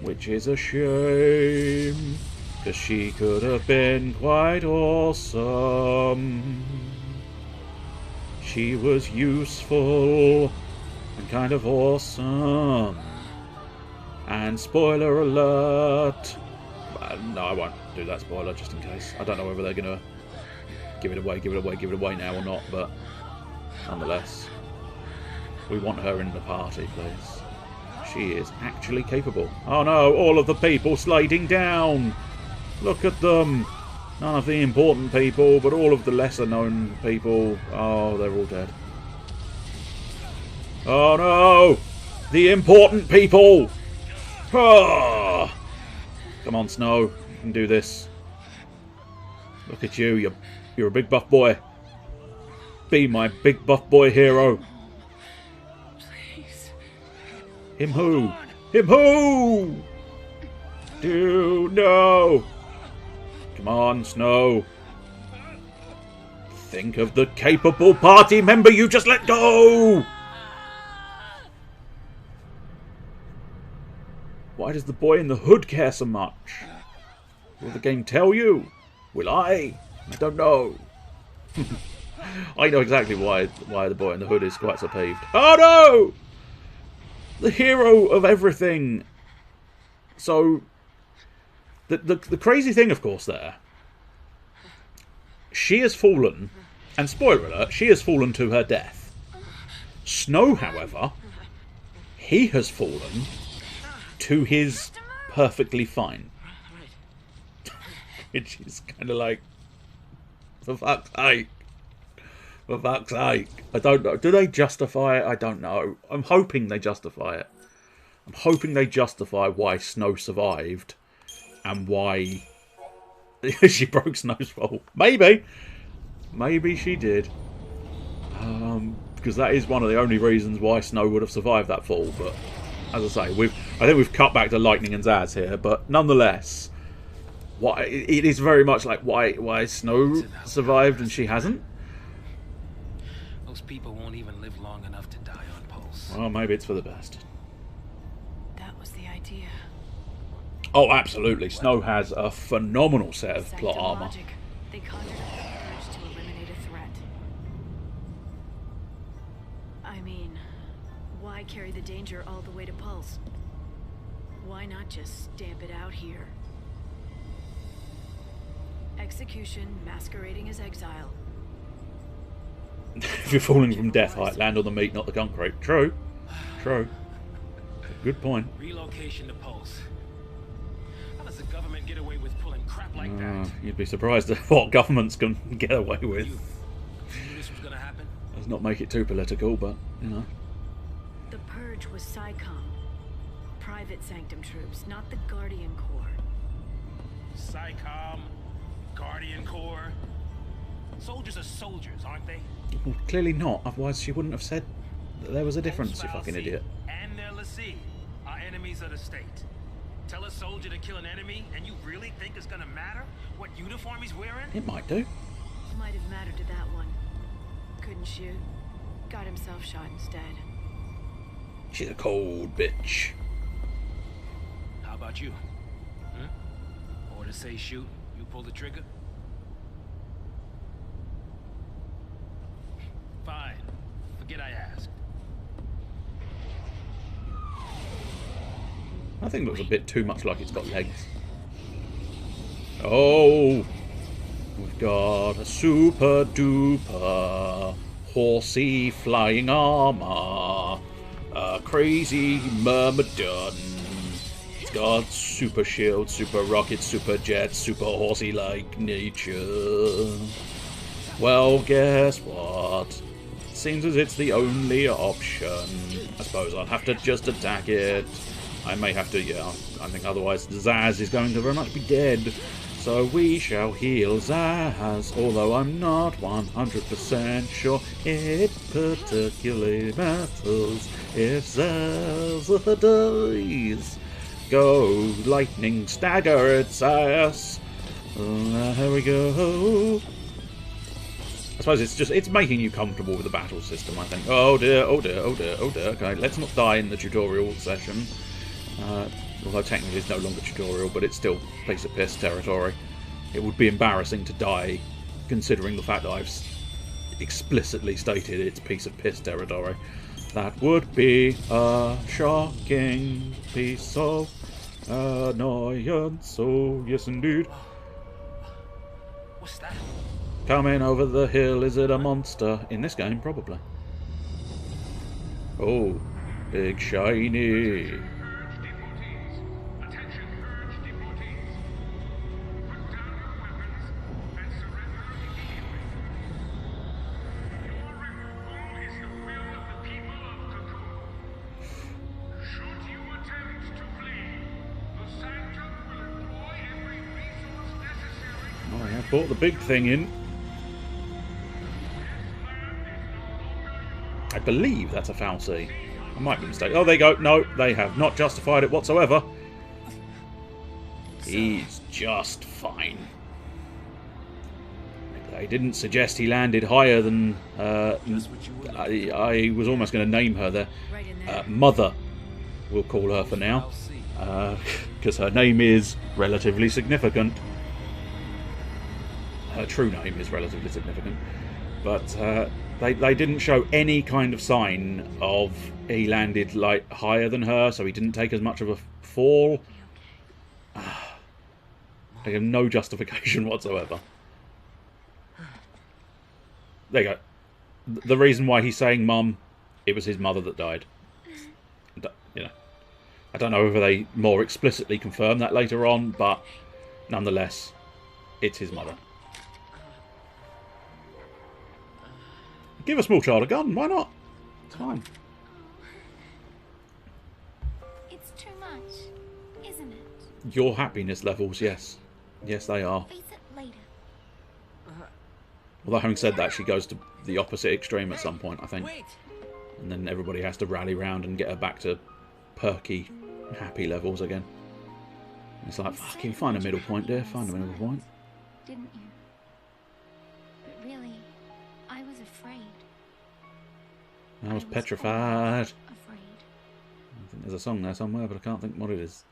Which is a shame. Because she could have been quite awesome. She was useful and kind of awesome. And spoiler alert. No, I won't do that spoiler just in case. I don't know whether they're going to give it away now or not, but nonetheless. We want her in the party, please. She is actually capable. Oh no, all of the people sliding down. Look at them. None of the important people, but all of the lesser known people. Oh, they're all dead. Oh no! The important people! Oh! Come on, Snow. You can do this. Look at you. You're a big buff boy. Be my big buff boy hero. Please. Him who? Him who? Do no. Come on, Snow. Think of the capable party member you just let go. Why does the boy in the hood care so much? Will the game tell you? Will I? I don't know. I know exactly why the boy in the hood is quite so peeved. Oh no! The hero of everything. So, the crazy thing, of course, there. She has fallen, and spoiler alert, she has fallen to her death. Snow, however, he has fallen to his perfectly fine. Which is kind of like, for fuck's sake. For fuck's sake. I don't know. Do they justify it? I don't know. I'm hoping they justify it. I'm hoping they justify why Snow survived and why she broke Snow's fall. Maybe. Maybe she did. Because that is one of the only reasons why Snow would have survived that fall. But as I say, I think we've cut back to Lightning and Zaz here. But nonetheless, it is very much like why Snow survived and she hasn't. Those people won't even live long enough to die on Pulse. Well, maybe it's for the best. That was the idea. Oh, absolutely. Snow has a phenomenal set of plot Sanctum armor. logic. They conjured up the purge to eliminate a threat. I mean, why carry the danger all the way to Pulse? Why not just stamp it out here? Execution masquerading as exile. If you're falling from death height, land on the meat, not the concrete. True. True. Good point. Relocation to Pulse. How does the government get away with pulling crap like that? You'd be surprised at what governments can get away with. You knew this was gonna happen? Let's not make it too political, but, you know. The purge was SciComm. Private Sanctum troops, not the Guardian Corps. SciComm, Guardian Corps. Soldiers are soldiers, aren't they? Well, clearly not, otherwise she wouldn't have said that there was a difference, you fucking idiot. And their lessee are enemies of the state. Tell a soldier to kill an enemy, and you really think it's gonna matter what uniform he's wearing? It might do. Might have mattered to that one. Couldn't shoot. Got himself shot instead. She's a cold bitch. How about you? Order say shoot, you pull the trigger? Fine. Forget I asked. I think it looks a bit too much like it's got legs. Oh! We've got a super duper horsey flying armor. A crazy myrmidon. It's got super shield, super rocket, super jet, super horsey-like nature. Well, guess what? seems as it's the only option. I suppose I'll have to just attack it. I may have to, yeah, I think otherwise Zaz is going to very much be dead. So we shall heal Zaz, although I'm not 100% sure it particularly matters if Zaz dies. Go, lightning stagger its ass. There we go. I suppose it's making you comfortable with the battle system, I think. Oh dear, oh dear, oh dear, oh dear. Okay, let's not die in the tutorial session. Although technically it's no longer tutorial, but it's still piece of piss territory. It would be embarrassing to die, considering the fact that I've explicitly stated it's piece of piss territory. That would be a shocking piece of annoyance. Oh, yes indeed. What's that? Coming over the hill, is it a monster? In this game, probably. Oh, big shiny. Oh, yeah, brought the big thing in. I believe that's a fal'Cie. I might be mistaken. Oh, there you go. No, they have not justified it whatsoever. He's just fine. They didn't suggest he landed higher than... I was almost going to name her there. Mother, we'll call her for now. Because her name is relatively significant. Her true name is relatively significant. But they didn't show any kind of sign of he landed like higher than her, so he didn't take as much of a fall. They have no justification whatsoever. There you go. The reason why he's saying mum, it was his mother that died. You know, I don't know whether they more explicitly confirm that later on, but nonetheless, it's his mother. Give a small child a gun, why not? It's fine. It's too much, isn't it? Your happiness levels, yes. Yes, they are. Face it later. Although having said that, she goes to the opposite extreme at some point, I think. And then everybody has to rally round and get her back to perky, happy levels again. It's like, fucking find a middle point, dear. Find a middle point. Didn't you? But really, I was afraid. I was petrified. Afraid. I think there's a song there somewhere, but I can't think what it is.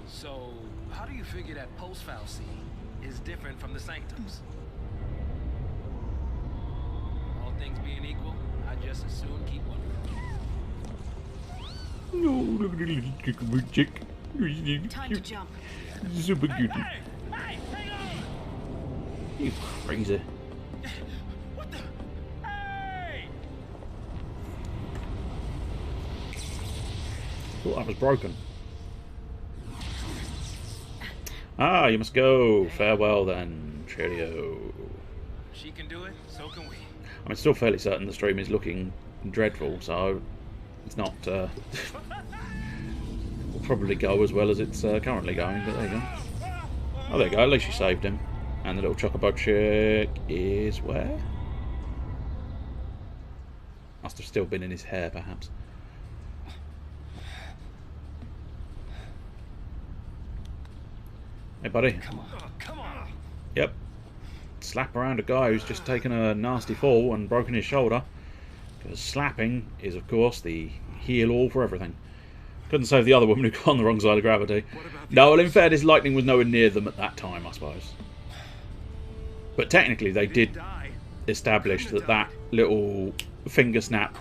So, how do you figure that post-fal'Cie is different from the sanctums? All things being equal, I just as soon keep one. No, look at the little chick. Time to jump. Super cute. Hey, hang on! You crazy. What the? Hey! Thought that was broken. Ah, you must go. Farewell then. Cheerio. She can do it, so can we. I'm still fairly certain the stream is looking dreadful, so it's not... will probably go as well as it's currently going, but there you go. Oh, there you go. At least you saved him. And the little chocobo chick is where? Must have still been in his hair, perhaps. Hey, buddy. Come on, come on! Yep. Slap around a guy who's just taken a nasty fall and broken his shoulder. Because slapping is, of course, the heal-all for everything. Couldn't save the other woman who got on the wrong side of gravity. No, well, in fairness, lightning was nowhere near them at that time, I suppose. But technically, they did establish that that little finger snap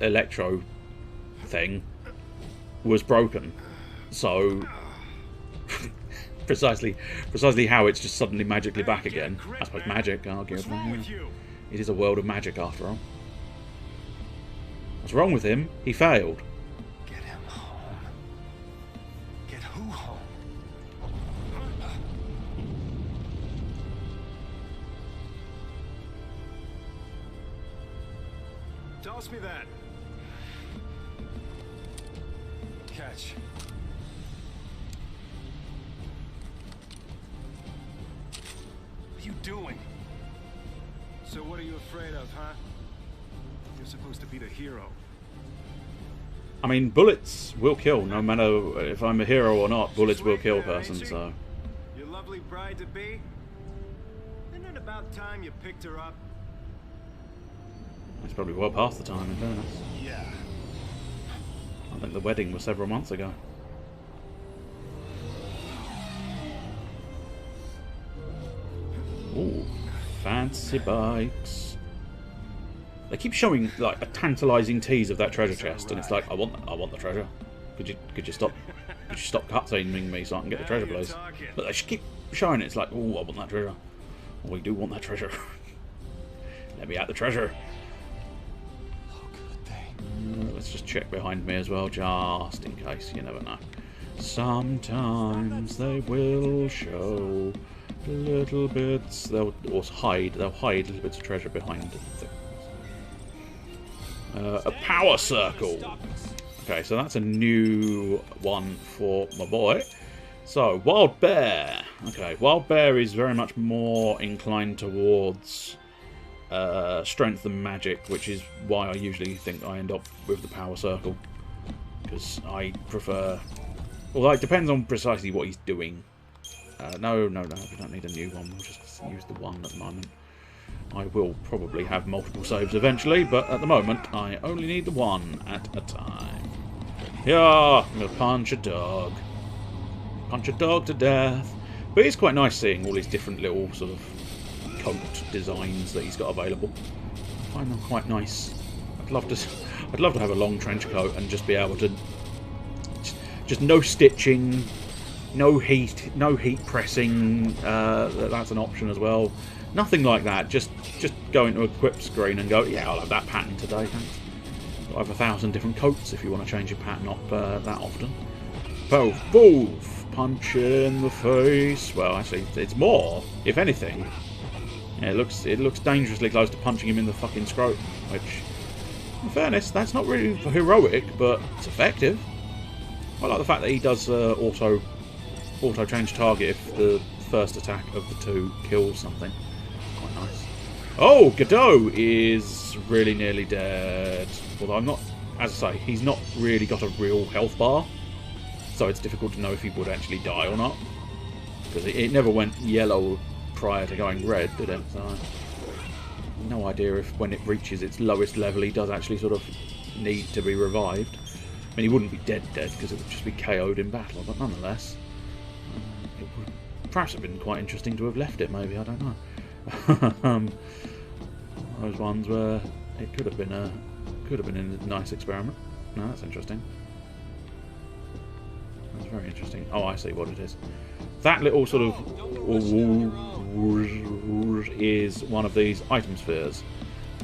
electro thing was broken. So... precisely how it's just suddenly magically back again. I suppose magic, arguably. Yeah. It is a world of magic after all. What's wrong with him? He failed. Get him home. Get Who home? Toss me that. Catch. What are you doing? So what are you afraid of, huh? You're supposed to be the hero. I mean, bullets will kill, no matter if I'm a hero or not. Bullets will kill a person, so... Your lovely bride-to-be? Isn't it about time you picked her up? It's probably well past the time, in fairness. Yeah. I think the wedding was several months ago. Ooh, fancy bikes. They keep showing like a tantalising tease of that treasure chest, and it's like, I want the treasure. Could you stop cutscening me so I can get the treasure, please? But they should keep showing it. It's like, oh, I want that treasure. Oh, we do want that treasure. Let me out the treasure. Let's just check behind me as well, just in case. You never know. Sometimes they will show little bits. They'll hide little bits of treasure behind things. A power circle. Okay, so that's a new one for my boy. So, Wild Bear. Okay, Wild Bear is very much more inclined towards strength and magic, which is why I usually think I end up with the power circle. Because I prefer... Although it depends on precisely what he's doing. No, we don't need a new one. We'll just use the one at the moment. I will probably have multiple saves eventually, but at the moment I only need the one at a time. Yeah, I'm going to punch a dog. Punch a dog to death. But it's quite nice seeing all these different little sort of coat designs that he's got available. I find them quite nice. I'd love to have a long trench coat and just be able to just no stitching, no heat pressing. That's an option as well. Nothing like that. Just go into a equip screen and go, yeah, I'll have that pattern today, thanks. I have 1,000 different coats if you want to change your pattern up that often. Both punch in the face. Well, actually, it's more, if anything. Yeah, it looks dangerously close to punching him in the fucking scrotum, which, in fairness, that's not really heroic, but it's effective. I like the fact that he does auto change target if the first attack of the two kills something. Quite nice. Oh, Godot is really nearly dead. Although I'm not, as I say, he's not really got a real health bar, so it's difficult to know if he would actually die or not, because it never went yellow prior to going red, did it? So no idea if when it reaches its lowest level he does actually sort of need to be revived. I mean, he wouldn't be dead because it would just be KO'd in battle, but nonetheless, it would perhaps have been quite interesting to have left it, maybe, I don't know. Those ones where it could have been a nice experiment. No, that's interesting. That's very interesting. Oh, I see what it is. That little sort of is one of these item spheres,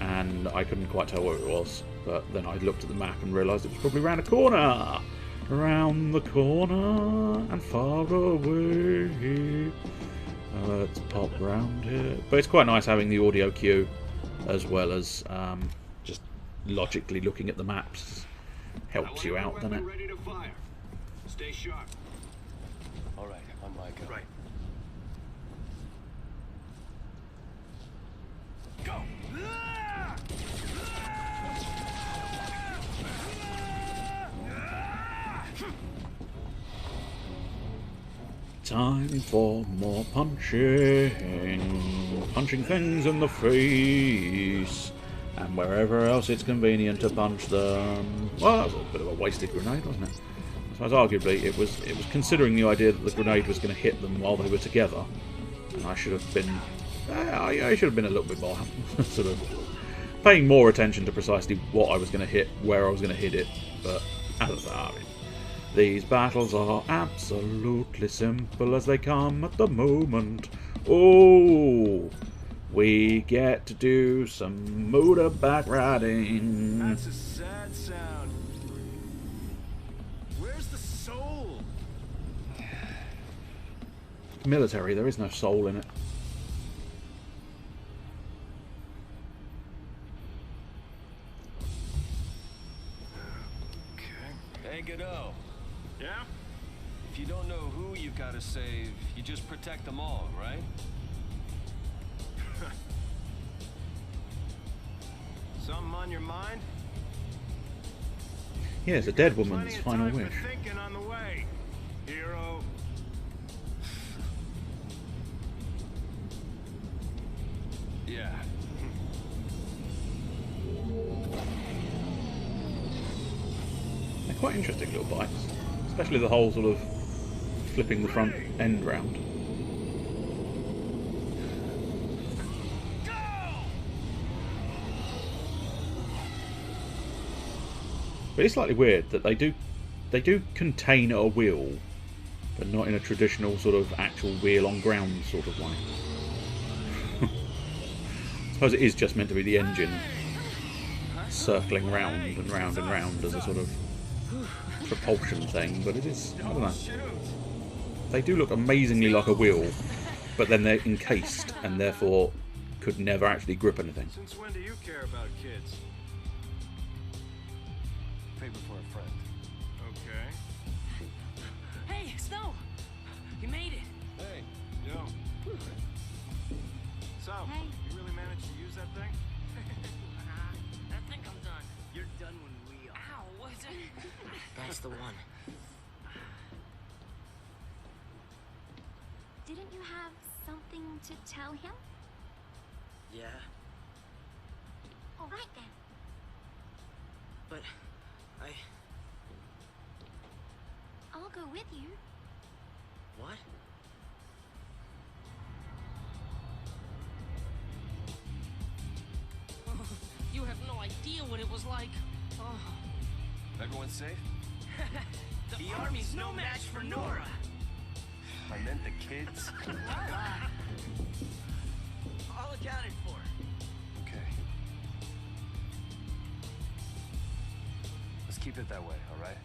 and I couldn't quite tell what it was, but then I looked at the map and realised it was probably around a corner. Around the corner and far away. Let's pop round here. But it's quite nice having the audio cue as well as just logically looking at the maps. Helps you out, doesn't it? Ready to fire. Stay sharp. All right, on my go. Right. Go. Time for more punching. Punching things in the face. And wherever else it's convenient to punch them. Well, that was a bit of a wasted grenade, wasn't it? I suppose arguably it was considering the idea that the grenade was going to hit them while they were together. And I should have been... I should have been a little bit more sort of paying more attention to precisely what I was going to hit, where I was going to hit it. But as I mean, these battles are absolutely simple as they come at the moment. Oh, we get to do some motorbike riding. That's a sad sound. Where's the soul? military. There is no soul in it. Hey, Godot. Yeah? If you don't know who you gotta save, you just protect them all, right? Something on your mind? Yes, a dead Plenty woman's of final time for wish. thinking on the way, hero. Yeah. They're quite interesting little bikes, especially the whole sort of flipping the front end round. But it's slightly weird that they do contain a wheel, but not in a traditional sort of actual wheel on ground sort of way. I suppose it is just meant to be the engine circling round and round and round as a sort of propulsion thing, but it is, I don't know. They do look amazingly like a wheel, but then they're encased and therefore could never actually grip anything. Since when do you care about kids? Favor for a friend. Okay. Hey, Snow! You made it. Hey. Yo. So, Hey. you really managed to use that thing? I think I'm done. You're done when we are. Ow, what's it? That's the one. Didn't you have something to tell him? Yeah, All right then. but I'll go with you. what? You have no idea what it was like. Oh. Everyone's safe? The army's no match for Nora. I meant the kids. All accounted for. Okay. Let's keep it that way, alright?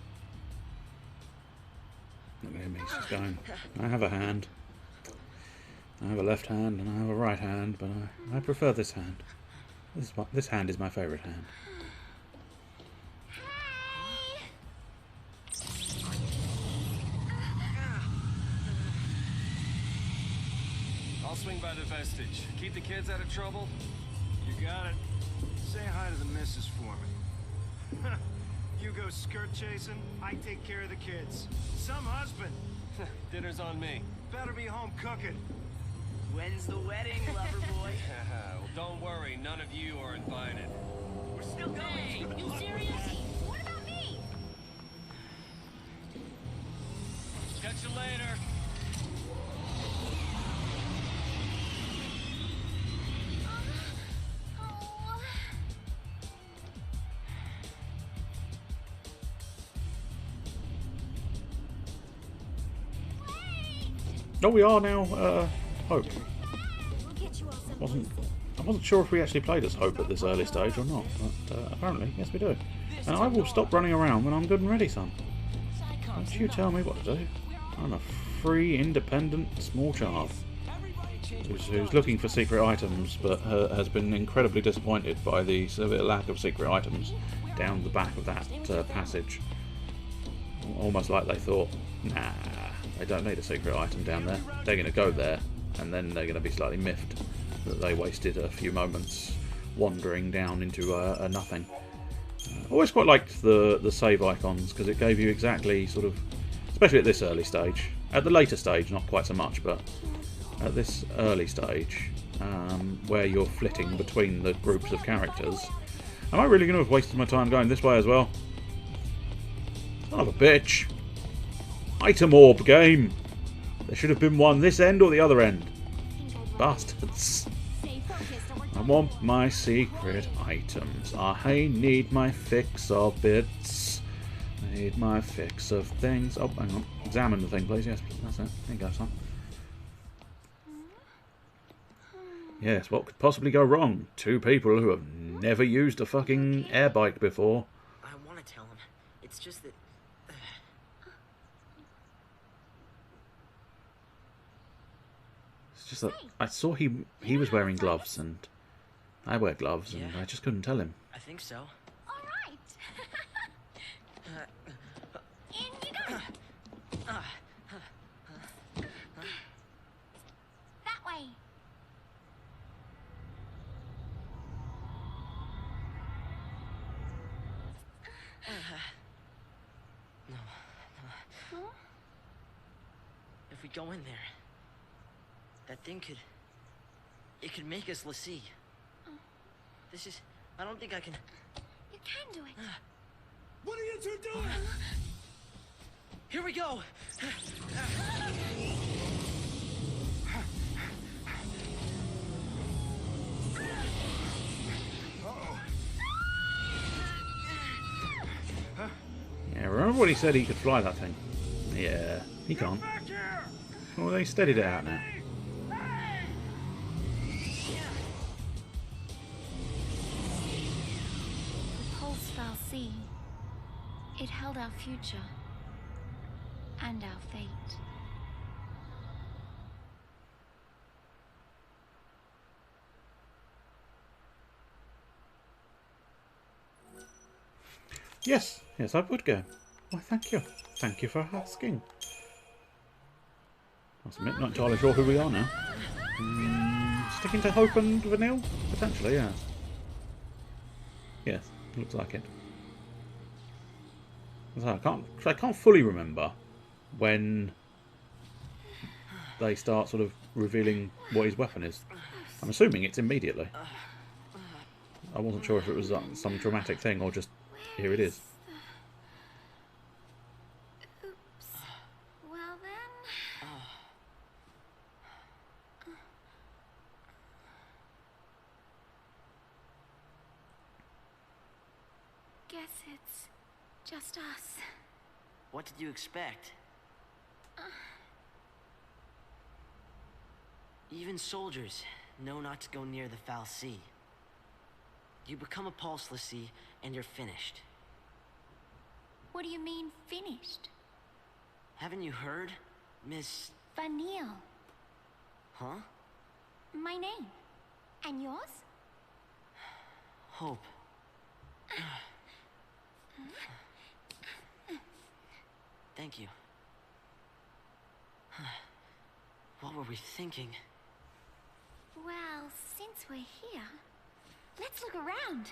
Look at him, he's just going, I have a hand. I have a left hand and I have a right hand, but I prefer this hand. This hand is my favourite hand. I'll swing by the vestige. Keep the kids out of trouble. You got it. Say hi to the missus for me. You go skirt chasing, I take care of the kids. Some husband. Dinner's on me. Better be home cooking. When's the wedding, lover boy? Well, don't worry. None of you are invited. We're still going. Hey, you serious? What about me? Catch you later. Oh. Oh, we are now Hope. We'll get you all some I wasn't sure if we actually played as Hope at this early stage or not, but apparently, yes we do. And I will stop running around when I'm good and ready, son. Don't you tell me what to do. I'm a free, independent, small child who's looking for secret items, but has been incredibly disappointed by the severe lack of secret items down the back of that passage. Almost like they thought, nah, they don't need a secret item down there. They're going to go there, and then they're going to be slightly miffed that they wasted a few moments wandering down into a nothing. I always quite liked the save icons, because it gave you exactly sort of, especially at this early stage. At the later stage, not quite so much, but at this early stage, where you're flitting between the groups of characters. Am I really going to have wasted my time going this way as well? Son of a bitch. Item orb game. There should have been one this end or the other end. Bastards. Stay focused or we're I want my secret items. I need my fix of bits. I need my fix of things. Oh, hang on. Examine the thing, please. Yes, that's it. There you go, son. Yes, what could possibly go wrong? Two people who have never used a fucking air bike before. I want to tell him. It's just that. It's just that I saw he was wearing gloves, and I wear gloves, and Yeah. I just couldn't tell him. I think so. All right. In you go. That way. If we go in there, that thing could... It could make us Lassie. This is... I don't think I can... You can do it. What are you two doing? Here we go! Yeah, remember what he said he could fly that thing? Yeah, he can't. Well, they steadied it out now. The pulse fell sea. It held our future and our fate. Yes, yes, I would go. Why, thank you. Thank you for asking. I must admit, not entirely sure who we are now. Sticking to Hope and Vanille? Potentially, yeah. Yes, looks like it. So I can't fully remember when they start sort of revealing what his weapon is. I'm assuming it's immediately. I wasn't sure if it was some dramatic thing or just here it is. Oops. Well then. Guess it's just us. What did you expect? Even soldiers know not to go near the foul sea. You become a pulse Lassie, and you're finished. What do you mean, finished? Haven't you heard, Miss... Vanille. Huh? My name. And yours? Hope. Thank you. What were we thinking? Well, since we're here, let's look around.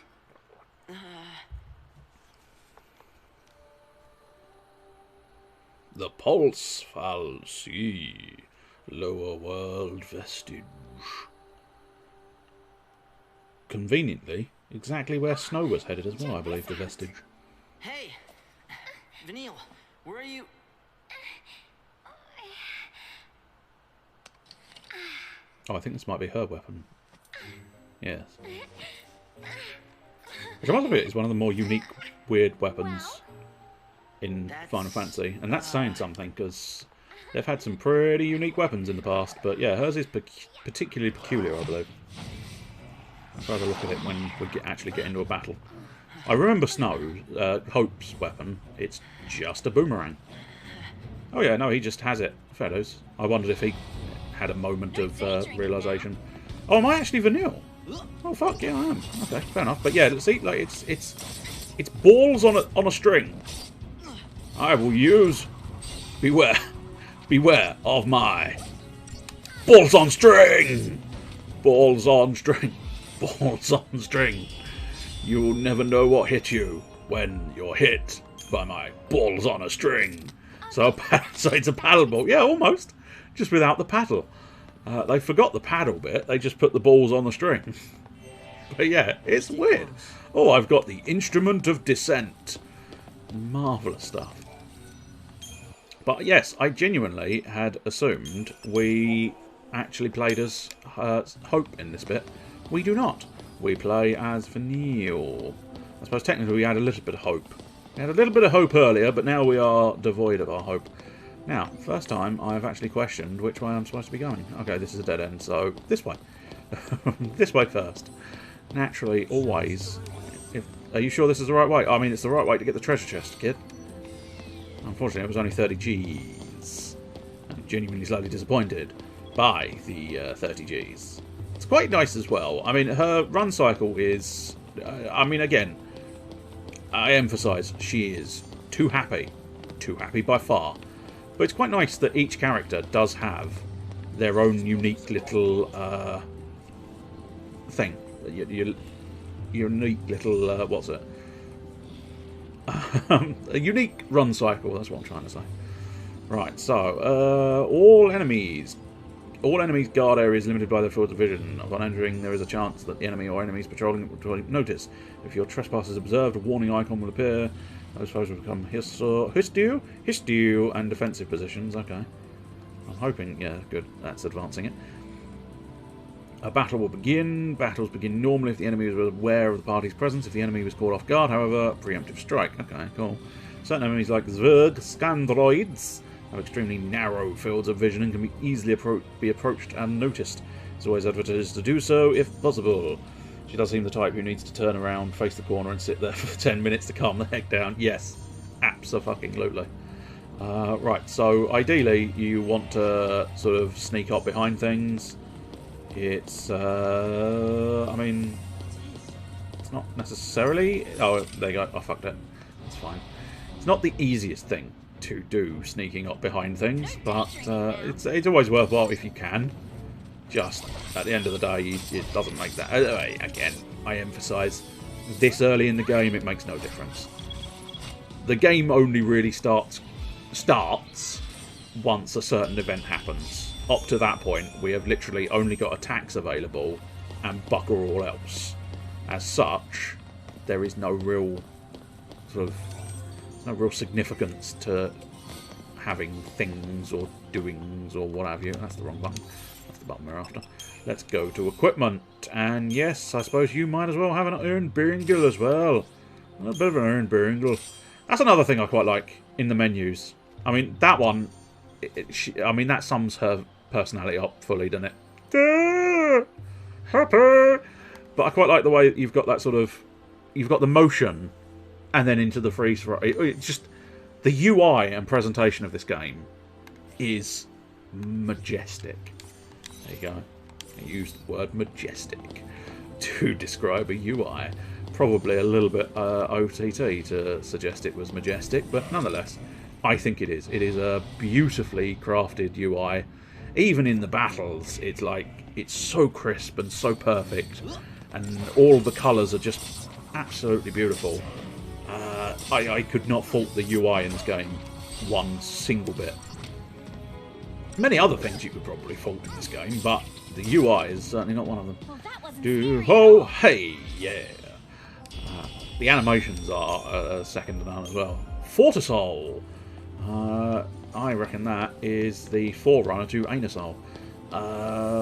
The Pulse Fal'Cie, Lower World Vestige. Conveniently, exactly where Snow was headed as well, I believe, the Vestige. Hey! Vanille, where are you? Oh, I think this might be her weapon. Yes. Which I must admit is one of the more unique, weird weapons in Final Fantasy. And that's saying something, because they've had some pretty unique weapons in the past. But yeah, hers is particularly peculiar, I believe. I'll have a look at it when we actually get into a battle. I remember Hope's weapon. It's just a boomerang. Oh yeah, no, he just has it. Fair dues. I wondered if he had a moment of realization. Oh, am I actually Vanille? Oh fuck yeah, I am. Okay, fair enough. But yeah, see, like it's balls on a string. I will use. Beware of my balls on string. Balls on string. Balls on string. You'll never know what hit you when you're hit by my balls on a string. So it's a paddle ball. Yeah, almost. Just without the paddle. They forgot the paddle bit. They just put the balls on the string. But yeah, it's weird. Oh, I've got the Instrument of Descent. Marvellous stuff. But yes, I genuinely had assumed we actually played as Hope in this bit. We do not. We play as Vanille. I suppose technically we had a little bit of hope. We had a little bit of hope earlier, but now we are devoid of our hope. Now, first time I've actually questioned which way I'm supposed to be going. Okay, this is a dead end, so this way. This way first. Naturally, always. Are you sure this is the right way? I mean, it's the right way to get the treasure chest, kid. Unfortunately, it was only 30 Gs. I'm genuinely slightly disappointed. by the 30 Gs. It's quite nice as well. I mean, her run cycle is... I mean, again, I emphasise, she is too happy. Too happy by far. But it's quite nice that each character does have their own unique little thing. Your unique little... what's it? A unique run cycle, that's what I'm trying to say. Right, so, all enemies guard area is limited by their field of vision. Upon entering, there is a chance that the enemy or enemies patrolling it will notice. If your trespass is observed, a warning icon will appear. Those foes will become hostile, and defensive positions. Okay. I'm hoping, yeah, good, that's advancing it. A battle will begin. Battles begin normally if the enemy is aware of the party's presence. If the enemy was caught off guard, however, preemptive strike. Okay, cool. Certain enemies like Zerg, Scandroids, have extremely narrow fields of vision and can be easily be approached and noticed. It's always advantageous to do so, if possible. She does seem the type who needs to turn around, face the corner, and sit there for 10 minutes to calm the heck down. Yes, abso-fucking-lutely. Right, so ideally you want to sort of sneak up behind things. It's, I mean, it's not necessarily... Oh, there you go, I fucked it. That's fine. It's not the easiest thing to do, sneaking up behind things, but it's always worthwhile if you can. Just, at the end of the day, it doesn't make that... Again, I emphasise, this early in the game, it makes no difference. The game only really starts once a certain event happens. Up to that point, we have literally only got attacks available and bugger all else. As such, there is no real sort of significance to having things or doings or what have you. That's the wrong button. That's the button we're after. Let's go to equipment. And yes, I suppose you might as well have an iron bearingle as well. A bit of an iron bearingle. That's another thing I quite like in the menus. I mean, that one, I mean, that sums her personality up fully, doesn't it? Happy! But I quite like the way that you've got that sort of... You've got the motion and then into the freeze frame. It's just... The UI and presentation of this game is majestic. There you go. I used the word majestic to describe a UI. Probably a little bit OTT to suggest it was majestic, but nonetheless, I think it is. It is a beautifully crafted UI. Even in the battles, it's like, it's so crisp and so perfect, and all the colours are just absolutely beautiful. I could not fault the UI in this game one single bit. Many other things you could probably fault in this game, but the UI is certainly not one of them. Do ho hey yeah. The animations are second to none as well. Fortisol. I reckon that is the forerunner to Anusol.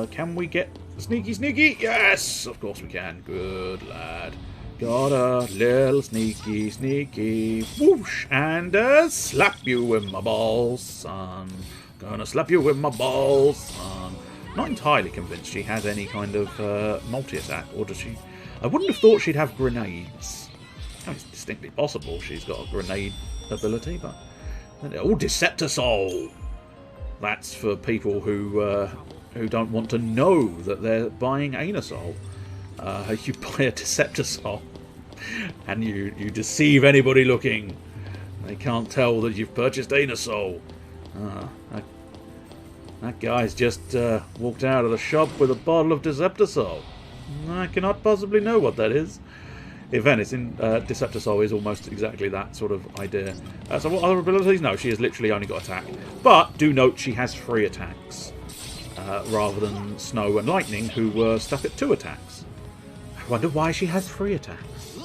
Can we get sneaky sneaky? Yes, of course we can. Good lad. Got a little sneaky sneaky whoosh and slap you with my balls, son. Gonna slap you with my balls, son. Not entirely convinced she has any kind of multi-attack, or does she? I wouldn't have thought she'd have grenades. Oh, it's distinctly possible she's got a grenade ability, but... Oh, Deceptor-Soul! That's for people who don't want to know that they're buying Anusol. You buy a Deceptor-Soul, and you deceive anybody looking. They can't tell that you've purchased Anusol. That guy's just walked out of the shop with a bottle of Deceptor-Soul. I cannot possibly know what that is. In fairness, Deceptor-Soul is almost exactly that sort of idea. So what other abilities? No, she has literally only got attack. But do note she has 3 attacks, rather than Snow and Lightning, who were stuck at 2 attacks. I wonder why she has 3 attacks.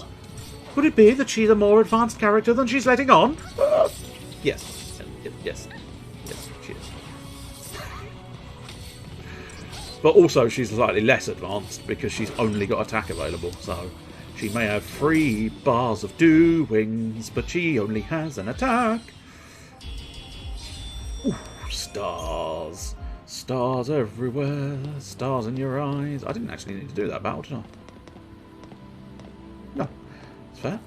Could it be that she's a more advanced character than she's letting on? Yes. Yes, she is. But also she's slightly less advanced because she's only got attack available, so... She may have 3 bars of doings, but she only has an attack. Ooh, stars. Stars everywhere. Stars in your eyes. I didn't actually need to do that battle, did I? No. It's fair.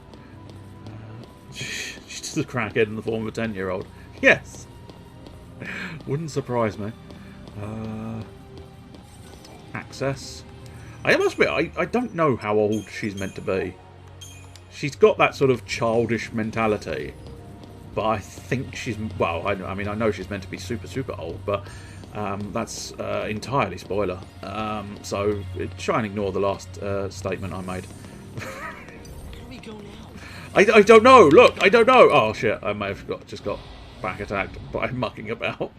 She's just a crackhead in the form of a 10-year-old. Yes. Wouldn't surprise me. Access. I must admit, I don't know how old she's meant to be. She's got that sort of childish mentality. But I think she's... Well, I mean, I know she's meant to be super, super old, but that's entirely spoiler. So try and ignore the last statement I made. Where do we go now? I don't know. Look, I don't know. Oh, shit. I may have just got back attacked by mucking about.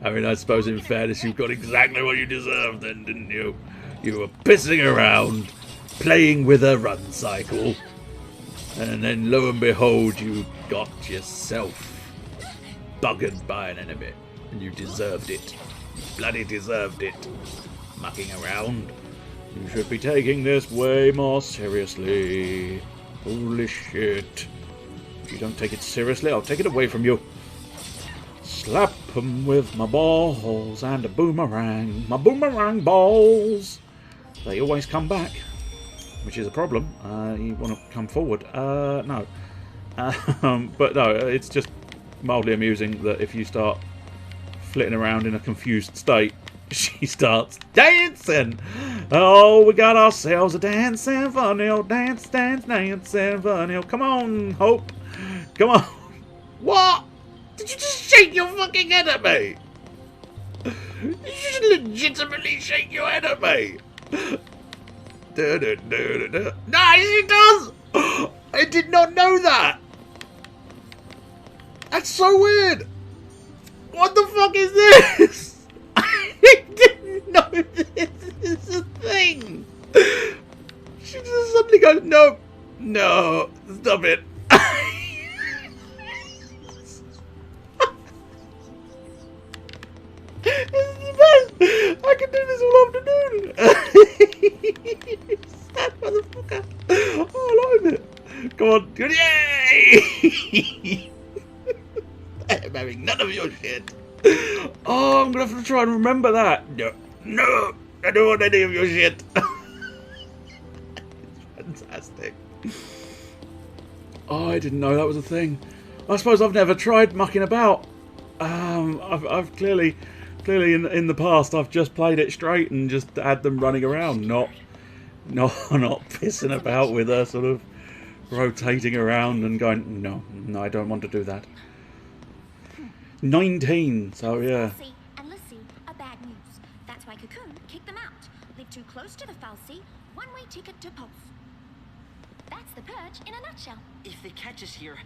I mean, I suppose in fairness, you got exactly what you deserved then, didn't you? You were pissing around, playing with a run cycle. And then, lo and behold, you got yourself buggered by an enemy. And you deserved it. You bloody deserved it. Mucking around. You should be taking this way more seriously. Holy shit. If you don't take it seriously, I'll take it away from you. Slap 'em with my balls and a boomerang. My boomerang balls. They always come back. Which is a problem. You want to come forward. No. But no, it's just mildly amusing that if you start flitting around in a confused state, she starts dancing. Oh, we got ourselves a dancing funny. Dance, dance, dancing funny. Come on, Hope. Come on. What? Did you just shake your fucking head at me? You just legitimately shake your head at me. Nice, it does! I did not know that! That's so weird! What the fuck is this? I didn't know this is a thing! She just suddenly goes, no, no, stop it. This is the best! I can do this all afternoon! Sad motherfucker! Oh, I like it! Come on! Yay! I'm having none of your shit! Oh, I'm gonna have to try and remember that! No! No! I don't want any of your shit! It's fantastic. Oh, I didn't know that was a thing. I suppose I've never tried mucking about. I've clearly in the past I've just played it straight and just had them running around, not pissing about with her, sort of rotating around and going, no, I don't want to do that. 19, so yeah. Falsey and Lissy are bad news. That's why Cocoon kicked them out. Live too close to the Falsey, one-way ticket to Pulse. That's the purge in a nutshell. If they catch us here,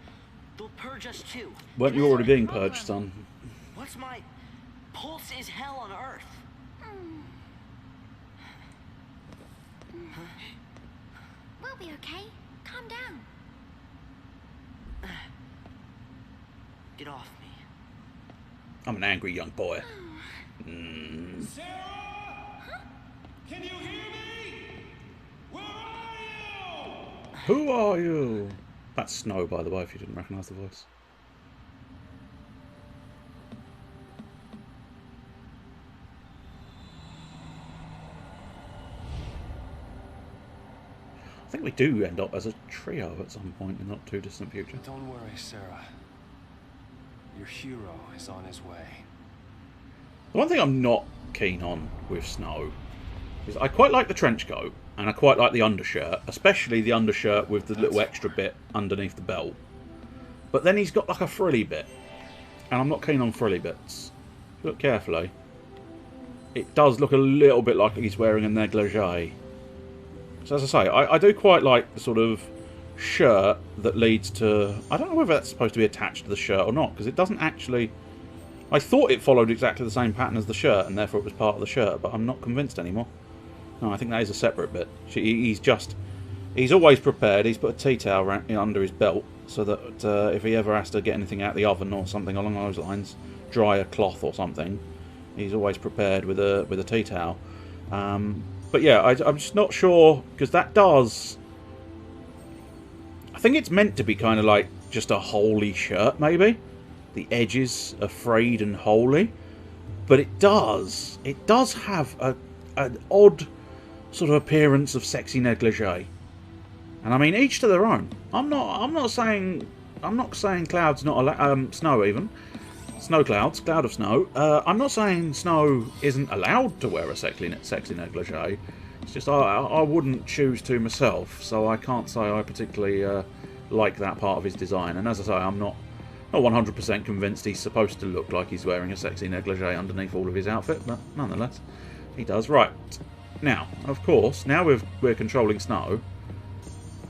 they'll purge us too. Weren't you already being purged, son? What's my... Pulse is hell on Earth. We'll be okay. Calm down. Get off me. I'm an angry young boy. Sarah? Huh? Can you hear me? Where are you? Who are you? That's Snow, by the way, if you didn't recognise the voice. I think we do end up as a trio at some point in the not too distant future. Don't worry, Sarah. Your hero is on his way. The one thing I'm not keen on with Snow is I quite like the trench coat and I quite like the undershirt, especially the undershirt with the little extra bit underneath the belt. But then he's got like a frilly bit, and I'm not keen on frilly bits. Look carefully. It does look a little bit like he's wearing a negligee. So as I say, I do quite like the sort of shirt that leads to... I don't know whether that's supposed to be attached to the shirt or not, because it doesn't actually... I thought it followed exactly the same pattern as the shirt, and therefore it was part of the shirt, but I'm not convinced anymore. No, I think that is a separate bit. He's always prepared. He's put a tea towel under his belt, so that if he ever has to get anything out of the oven or something along those lines, dry a cloth or something, he's always prepared with a tea towel. But yeah, I'm just not sure, because that does... I think it's meant to be kind of like just a holy shirt, maybe. The edges are frayed and holy. But it does have an odd sort of appearance of sexy negligee. And I mean, each to their own. I'm not saying Cloud's not Snow even. Snow clouds, cloud of snow. I'm not saying Snow isn't allowed to wear a sexy negligee. It's just I wouldn't choose to myself, so I can't say I particularly like that part of his design. And as I say, I'm not 100% convinced he's supposed to look like he's wearing a sexy negligee underneath all of his outfit, but nonetheless, he does. Right. Now, of course, now we're controlling Snow,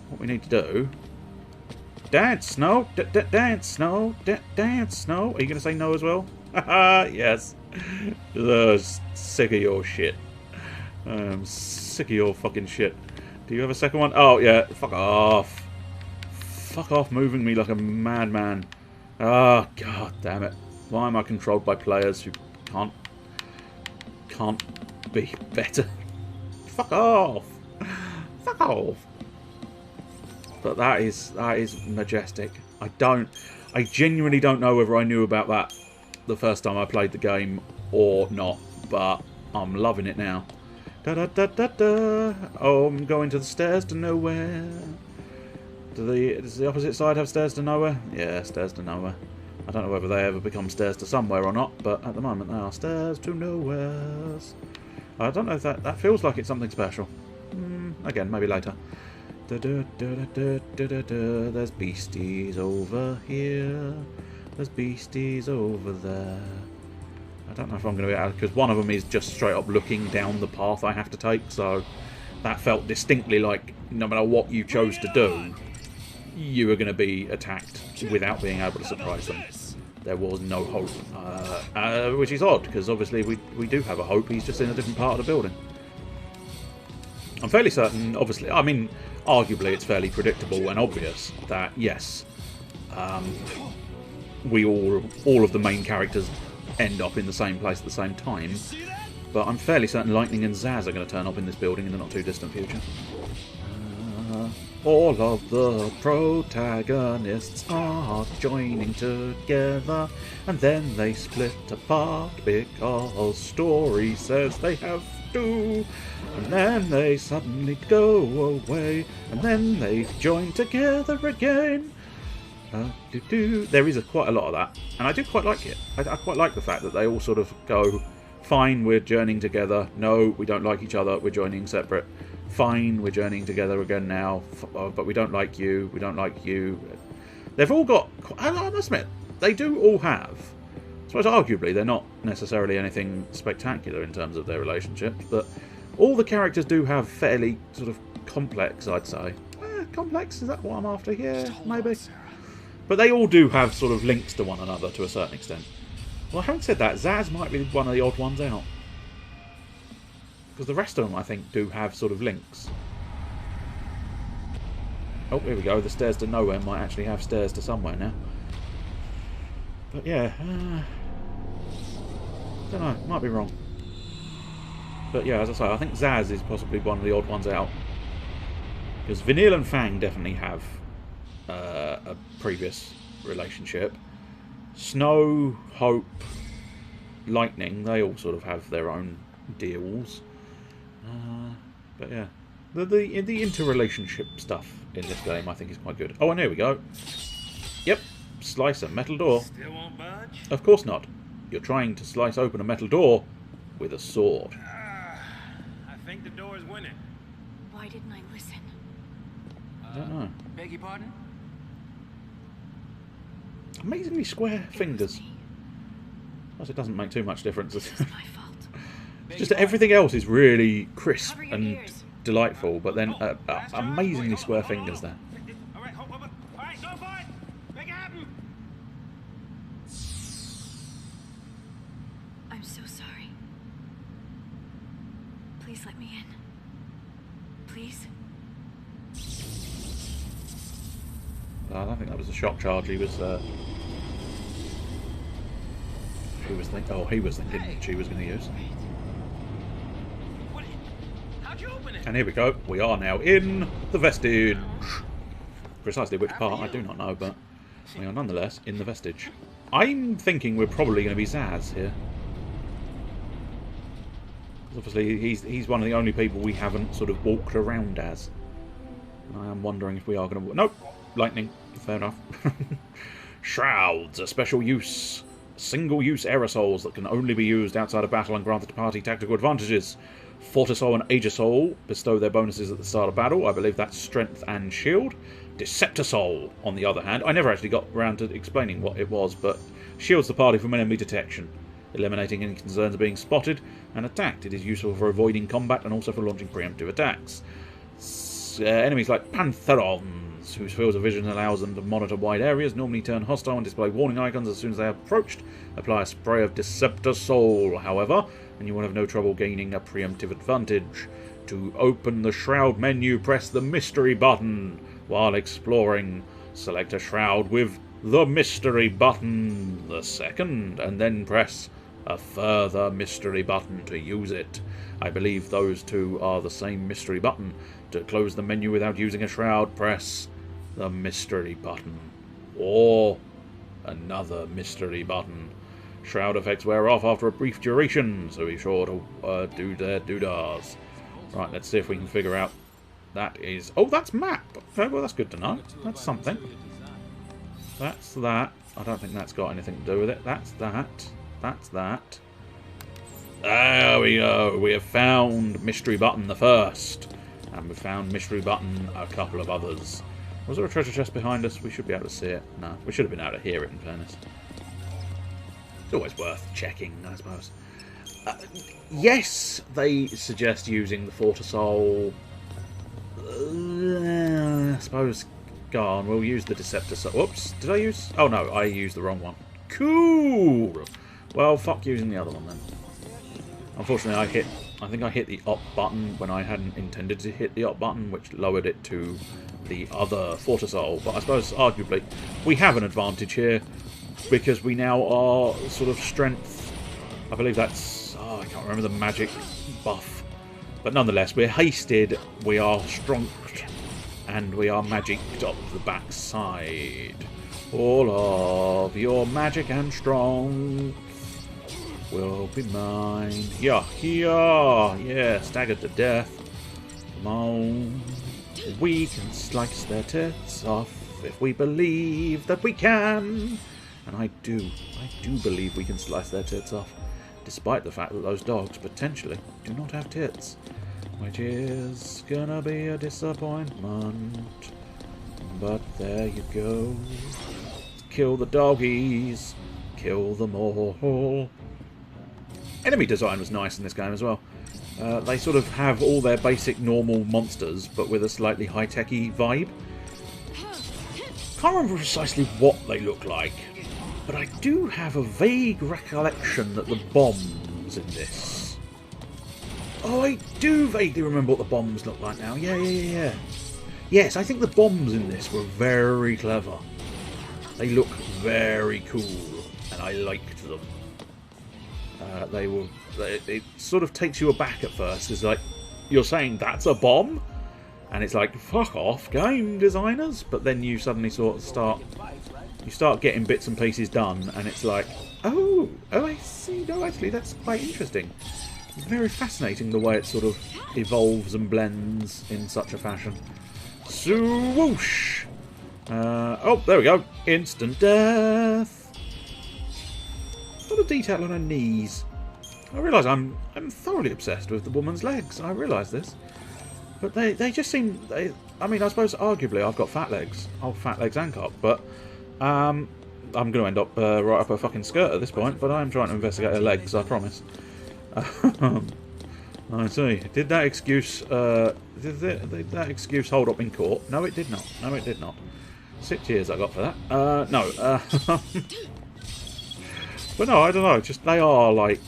what we need to do... Dance, Snow! Dance, Snow! Dance, Snow! Are you going to say no as well? Haha, yes. Sick of your shit. I'm sick of your fucking shit. Do you have a second one? Oh, yeah. Fuck off. Fuck off moving me like a madman. Ah, god damn it. Why am I controlled by players who can't be better? Fuck off. Fuck off. But that is majestic. I genuinely don't know whether I knew about that the first time I played the game or not, but I'm loving it now. Da da da da da. Oh, I'm going to the stairs to nowhere. Does the opposite side have stairs to nowhere? Yeah, stairs to nowhere. I don't know whether they ever become stairs to somewhere or not, but at the moment they are stairs to nowhere. I don't know if that feels like it's something special. Again, maybe later. There's beasties over here. There's beasties over there. I don't know if I'm going to be able to, because one of them is just straight up looking down the path I have to take, so that felt distinctly like no matter what you chose to do, you were going to be attacked without being able to surprise them. There was no hope, which is odd, because obviously we do have a hope, he's just in a different part of the building. I'm fairly certain, obviously, I mean, arguably it's fairly predictable and obvious that, yes, we all of the main characters end up in the same place at the same time, but I'm fairly certain Lightning and Zaz are going to turn up in this building in the not too distant future. All of the protagonists are joining together, and then they split apart because story says they have to, and then they suddenly go away, and then they join together again. There is quite a lot of that, and I do quite like it. I quite like the fact that they all sort of go, fine, we're journeying together. No, we don't like each other. We're joining separate. Fine, we're journeying together again now, but we don't like you. We don't like you. They've all got... I must admit, they do all have... I suppose arguably they're not necessarily anything spectacular in terms of their relationships, but all the characters do have fairly sort of complex, I'd say. Complex? Is that what I'm after here? Maybe. But they all do have sort of links to one another to a certain extent. Well, having said that, Zaz might be one of the odd ones out. Because the rest of them, I think, do have sort of links. Oh, here we go. The stairs to nowhere might actually have stairs to somewhere now. But yeah, don't know. Might be wrong. But yeah, as I say, I think Zaz is possibly one of the odd ones out. Because Vanille and Fang definitely have a previous relationship. Snow, Hope, Lightning, they all sort of have their own deals. But yeah, the interrelationship stuff in this game I think is quite good. Oh, and here we go. Yep, slice a metal door. Still won't budge? Of course not. You're trying to slice open a metal door with a sword. I think the door is winning. Why didn't I listen? I don't know. Beg your pardon? Amazingly square fingers. Plus, it doesn't make too much difference. It's my fault. Just that everything else is really crisp and delightful, but then amazingly square fingers there. Alright, hold on. Alright, go for it! Make it happen! I'm so sorry. Please let me in. Please? I don't think that was a shock charge he was thinking she was going to use. How'd you open it? And here we go. We are now in the vestige. Precisely which part, I do not know, but we are nonetheless in the vestige. I'm thinking we're probably going to be Zaz here. Obviously, he's one of the only people we haven't sort of walked around as. I am wondering if we are going to... Nope! Lightning. Fair enough. Shrouds, a special use Single-use aerosols that can only be used outside of battle and granted to party tactical advantages. Fortisol and Aegisol bestow their bonuses at the start of battle. I believe that's strength and shield. Deceptisol, on the other hand, I never actually got around to explaining what it was, but shields the party from enemy detection, eliminating any concerns of being spotted and attacked. It is useful for avoiding combat and also for launching preemptive attacks. Enemies like Pantherons, whose field of vision allows them to monitor wide areas, normally turn hostile and display warning icons as soon as they are approached. Apply a spray of Deceptisol, however, and you will have no trouble gaining a preemptive advantage. To open the Shroud menu, press the mystery button. While exploring, select a shroud with the mystery button, the second, and then press a further mystery button to use it. I believe those two are the same mystery button. To close the menu without using a shroud, press the mystery button. Or another mystery button. Shroud effects wear off after a brief duration, so be sure to do their doodahs. Right, let's see if we can figure out. That is... Oh, that's map! Okay, well, that's good to know. That's something. That's that. I don't think that's got anything to do with it. That's that. That's that. There we go. We have found Mystery Button the first. And we found Mystery Button a couple of others. Was there a treasure chest behind us? We should be able to see it. No, we should have been able to hear it, in fairness. It's always worth checking, I suppose. Yes, they suggest using the Fortisol. I suppose. Go on, we'll use the Deceptisol. Whoops, did I use... Oh no, I used the wrong one. Cool! Well, fuck using the other one then. Unfortunately, I think I hit the up button when I hadn't intended to hit the up button, which lowered it to the other Fortisol. But I suppose, arguably, we have an advantage here, because we now are sort of strength... I believe that's... Oh, I can't remember the magic buff. But nonetheless, we're hasted, we are stronked, and we are magicked up the backside. All of your magic and strength will be mine. Yeah, staggered to death. Come on. We can slice their tits off if we believe that we can. And I do believe we can slice their tits off. Despite the fact that those dogs potentially do not have tits. Which is gonna be a disappointment. But there you go. Kill the doggies. Kill them all. Enemy design was nice in this game as well. They sort of have all their basic normal monsters, but with a slightly high-techy vibe. Can't remember precisely what they look like. But I do have a vague recollection that the bombs in this... Oh, I do vaguely remember what the bombs look like now. Yeah. Yes, I think the bombs in this were very clever. They look very cool, and I liked them. It sort of takes you aback at first. It's like, you're saying that's a bomb? And it's like, fuck off, game designers. But then you suddenly sort of start getting bits and pieces done, and it's like, oh, I see. No, actually, that's quite interesting. It's very fascinating the way it sort of evolves and blends in such a fashion. Swoosh! Oh, there we go. Instant death. A lot of detail on her knees. I realise I'm thoroughly obsessed with the woman's legs. I realise this. But they just seem... I mean, I suppose arguably I've got fat legs. Oh, fat legs and cock, but... I'm going to end up right up her fucking skirt at this point, but I'm trying to investigate her legs, I promise. I see. Did that excuse hold up in court? No, it did not. No, it did not. 6 years I got for that. No. But no, I don't know. Just they are like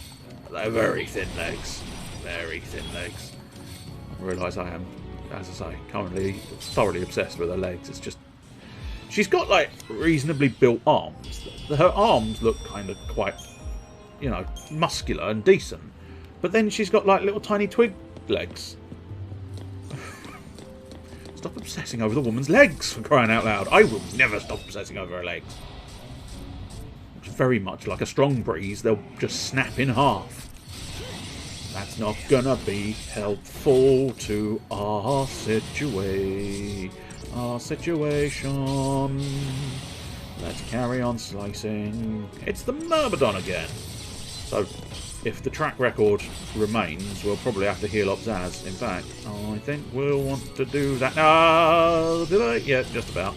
they're very thin legs. Very thin legs. I realise I am, as I say, currently thoroughly obsessed with her legs. It's just. She's got, like, reasonably built arms. Her arms look kind of quite, you know, muscular and decent. But then she's got, like, little tiny twig legs. Stop obsessing over the woman's legs, for crying out loud. I will never stop obsessing over her legs. It's very much like a strong breeze. They'll just snap in half. That's not gonna be helpful to our situation. Let's carry on slicing. It's the Myrmidon again. So, if the track record remains, we'll probably have to heal up Zaz. In fact, I think we'll want to do that. Ah, did I? Yeah, just about.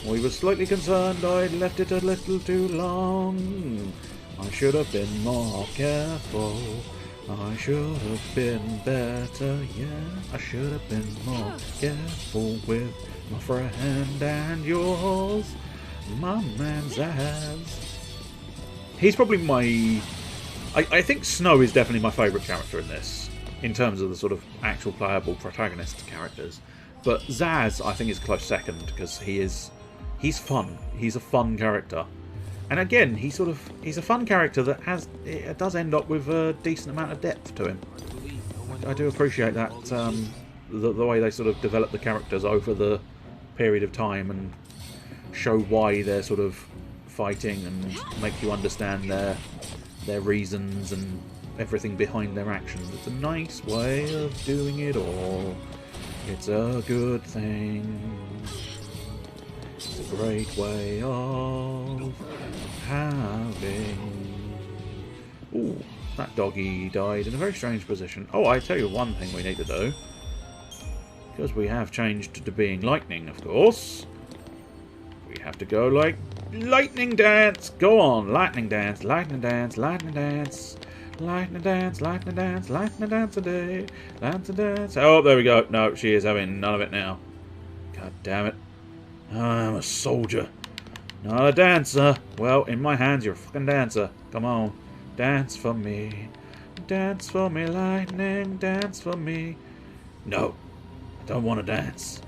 We were slightly concerned I'd left it a little too long. I should have been more careful. I should have been better, yeah. I should have been more careful with my friend and yours, my man Zaz. He's probably my... I think Snow is definitely my favourite character in this, in terms of the sort of actual playable protagonist characters. But Zaz, I think, is a close second, because he's fun. He's a fun character. And again, he's a fun character that does end up with a decent amount of depth to him. I do appreciate that, the way they sort of develop the characters over the period of time and show why they're sort of fighting and make you understand their reasons and everything behind their actions. It's a nice way of doing it all. It's a good thing. It's a great way of having... Ooh, that doggy died in a very strange position. Oh, I tell you one thing we need to do. Because we have changed to being lightning, of course. We have to go like lightning dance. Go on, lightning dance, lightning dance, lightning dance. Lightning dance, lightning dance, lightning dance a day. Dance a dance. Oh, there we go. No, she is having none of it now. God damn it. I'm a soldier. Not a dancer. Well, in my hands, you're a fucking dancer. Come on. Dance for me. Dance for me, lightning. Dance for me. No. I don't want to dance.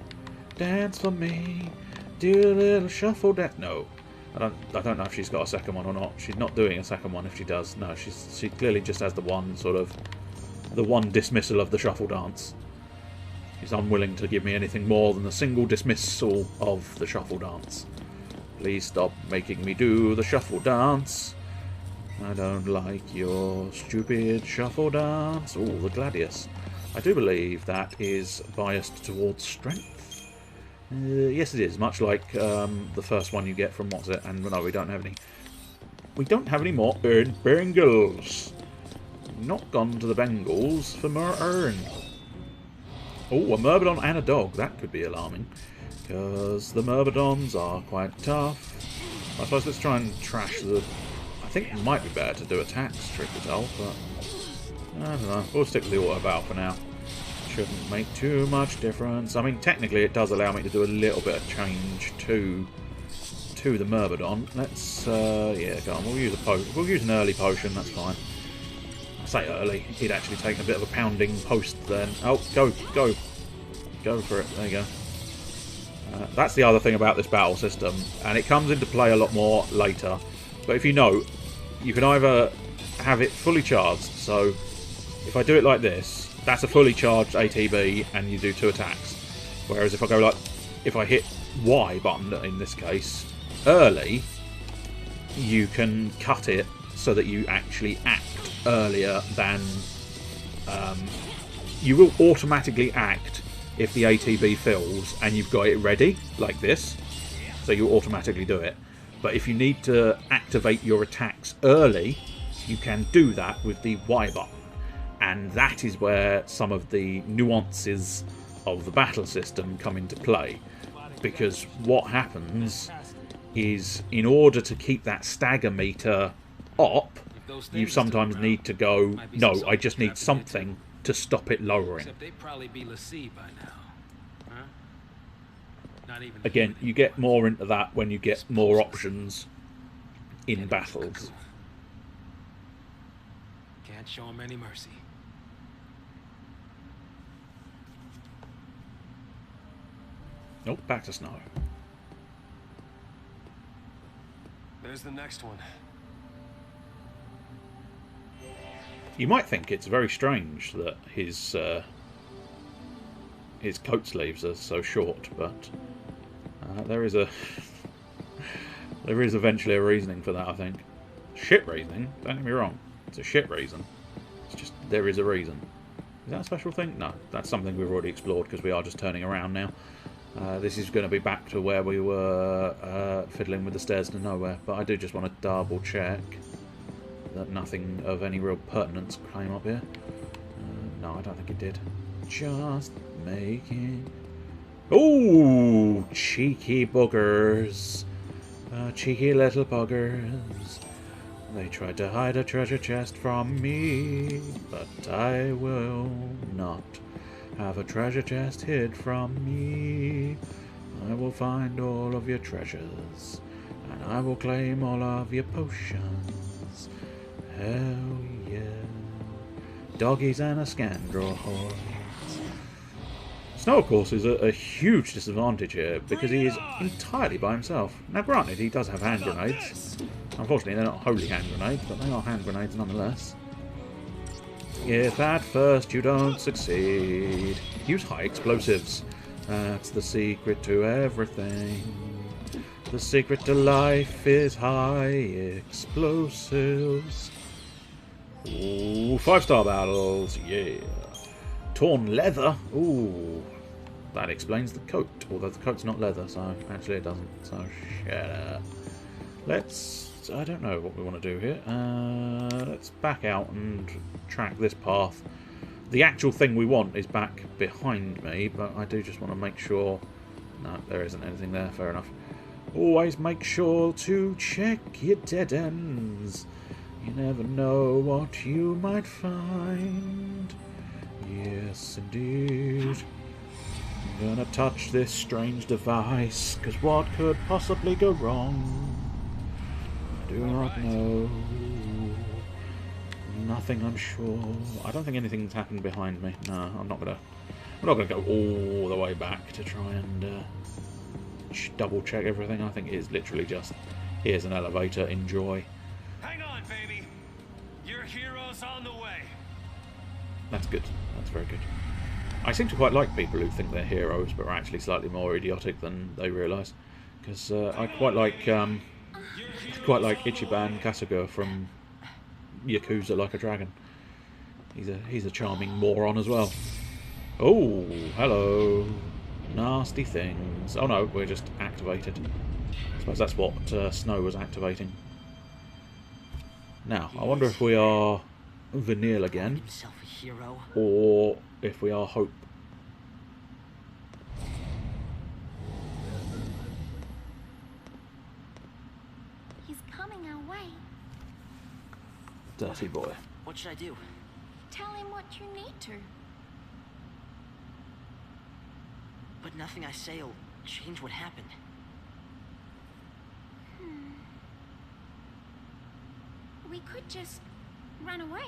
Dance for me. Do a little shuffle dance. No. I don't know if she's got a second one or not. She's not doing a second one if she does. No, she clearly just has the one dismissal of the shuffle dance. She's unwilling to give me anything more than a single dismissal of the shuffle dance. Please stop making me do the shuffle dance. I don't like your stupid shuffle dance. Oh, the Gladius. I do believe that is biased towards strength. Yes, it is. Much like the first one you get from what's it? And no, we don't have any. We don't have any more Bengals. Not gone to the Bengals for more urn. Oh, a Myrmidon and a dog. That could be alarming. Because the Myrmidons are quite tough. I suppose let's try and trash the... I think it might be better to do attacks, truth be told, but... I don't know. We'll stick with the auto valve for now. Shouldn't make too much difference. I mean, technically it does allow me to do a little bit of change to the Myrmidon. Let's, yeah, go on. We'll use a potion. We'll use an early potion, that's fine. I say early. He'd actually taken a bit of a pounding post then. Oh, go for it. There you go. That's the other thing about this battle system, and it comes into play a lot more later. But if you note, you can either have it fully charged, so if I do it like this, that's a fully charged ATB and you do 2 attacks. Whereas if I go like, if I hit Y button in this case, early, you can cut it so that you actually act earlier than... you will automatically act if the ATB fills and you've got it ready, like this. So you automatically do it. But if you need to activate your attacks early, you can do that with the Y button. And that is where some of the nuances of the battle system come into play. Because what happens is, in order to keep that stagger meter up, you sometimes need to go, no, I just need something to stop it lowering. Again, you get more into that when you get more options in battles. Can't show him any mercy. Nope, back to Snow. There's the next one. You might think it's very strange that his coat sleeves are so short, but there is eventually a reasoning for that, I think. Shit reasoning, don't get me wrong. It's a shit reason. It's just, there is a reason. Is that a special thing? No, that's something we've already explored because we are just turning around now. This is going to be back to where we were fiddling with the stairs to nowhere, but I do just want to double check that nothing of any real pertinence came up here. No, I don't think it did. Just making... Ooh, cheeky buggers. Cheeky little buggers. They tried to hide a treasure chest from me, but I will not have a treasure chest hid from me. I will find all of your treasures, and I will claim all of your potions. Hell yeah. Doggies and a Scandal. Snow, of course, is a huge disadvantage here, because he is entirely by himself. Now, granted, he does have hand grenades. Unfortunately, they're not holy hand grenades, but they are hand grenades nonetheless. If at first you don't succeed, use high explosives. That's the secret to everything. The secret to life is high explosives. Ooh, 5-star battles, yeah. Torn leather, ooh. That explains the coat, although the coat's not leather, so actually it doesn't, so shut up. Let's, I don't know what we want to do here. Let's back out and track this path. The actual thing we want is back behind me, but I do just want to make sure... No, there isn't anything there, fair enough. Always make sure to check your dead ends. You never know what you might find. Yes, indeed. I'm gonna touch this strange device, because what could possibly go wrong? I do not know. Nothing, I'm sure. I don't think anything's happened behind me. No, I'm not gonna go all the way back to try and double check everything. I think it is literally just, here's an elevator, enjoy. Hang on, baby. Your hero's on the way. That's good. That's very good. I seem to quite like people who think they're heroes, but are actually slightly more idiotic than they realise. Because I quite like Ichiban Kasuga from Yakuza Like a Dragon. He's a charming moron as well. Oh, hello. Nasty things. Oh no, we're just activated. I suppose that's what Snow was activating. Now, I wonder if we are Vanille again, or if we are Hope. He's coming our way. Dirty boy. What should I do? Tell him what you need to. But nothing I say will change what happened. We could just run away.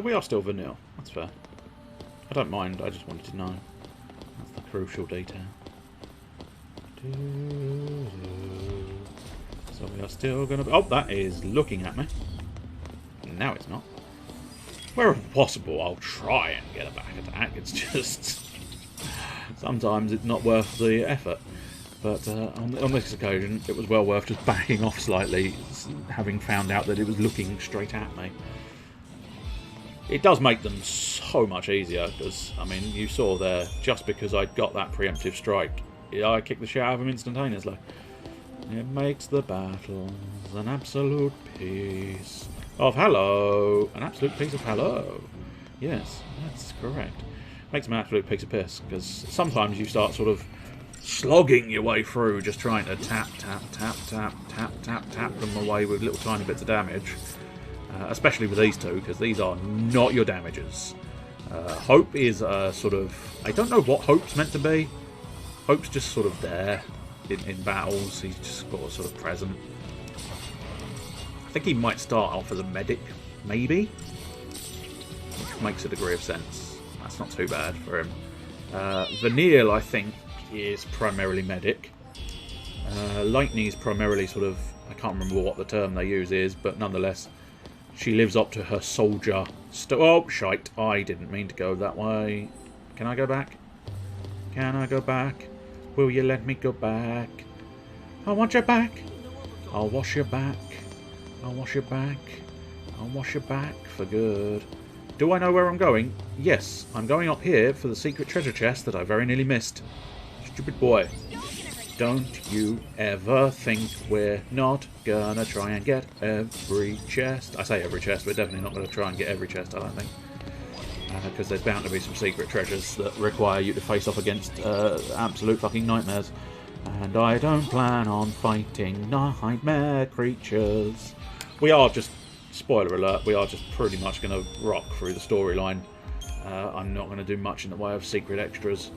We are still Vanille. That's fair. I don't mind. I just wanted to know. That's the crucial detail. So we are still going to... Oh, that is looking at me. Now it's not. Wherever possible, I'll try and get a back attack. It's just... sometimes it's not worth the effort. But on this occasion, it was well worth just backing off slightly, having found out that it was looking straight at me. It does make them so much easier, because, I mean, you saw there, just because I got that preemptive strike, I kicked the shit out of him instantaneously. It makes the battles an absolute piece of hello. An absolute piece of hello. Yes, that's correct. Makes them an absolute piece of piss, because sometimes you start sort of slogging your way through, just trying to tap them away with little tiny bits of damage. Especially with these two, because these are not your damages. Hope is sort of... I don't know what Hope's meant to be. Hope's just sort of there in battles. He's just sort of present. I think he might start off as a medic, maybe. Which makes a degree of sense. That's not too bad for him. Vanille, I think, is primarily medic. Lightning is primarily sort of... I can't remember what the term they use is, but nonetheless... She lives up to her soldier... Oh, shite. I didn't mean to go that way. Can I go back? Can I go back? Will you let me go back? I want you back. I'll wash your back. I'll wash your back. I'll wash your back for good. Do I know where I'm going? Yes, I'm going up here for the secret treasure chest that I very nearly missed. Stupid boy. Don't you ever think we're not gonna try and get every chest. I say every chest, we're definitely not gonna try and get every chest, I don't think. Because there's bound to be some secret treasures that require you to face off against absolute fucking nightmares. And I don't plan on fighting nightmare creatures. We are just, spoiler alert, we are just pretty much going to rock through the storyline. I'm not going to do much in the way of secret extras.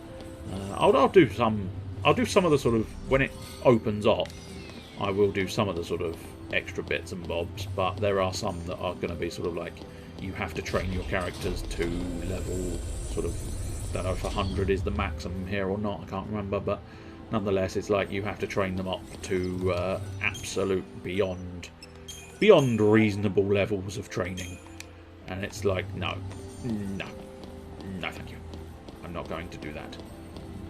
I'll do some of the sort of, when it opens up, I will do some of the sort of extra bits and bobs, but there are some that are going to be sort of like, you have to train your characters to level sort of, don't know if 100 is the maximum here or not, I can't remember, but nonetheless it's like you have to train them up to absolute beyond reasonable levels of training, and it's like no thank you, I'm not going to do that.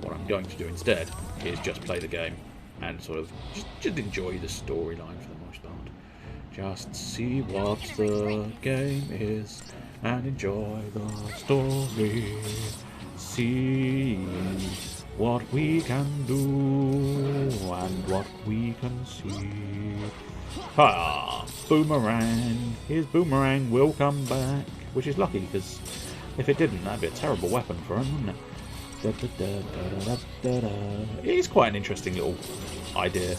What I'm going to do instead is just play the game and sort of just enjoy the storyline for the most part. Just see what the game is and enjoy the story. See what we can do and what we can see. Ha! Boomerang! His boomerang will come back. Which is lucky, because if it didn't, that'd be a terrible weapon for him, wouldn't it? It is quite an interesting little idea,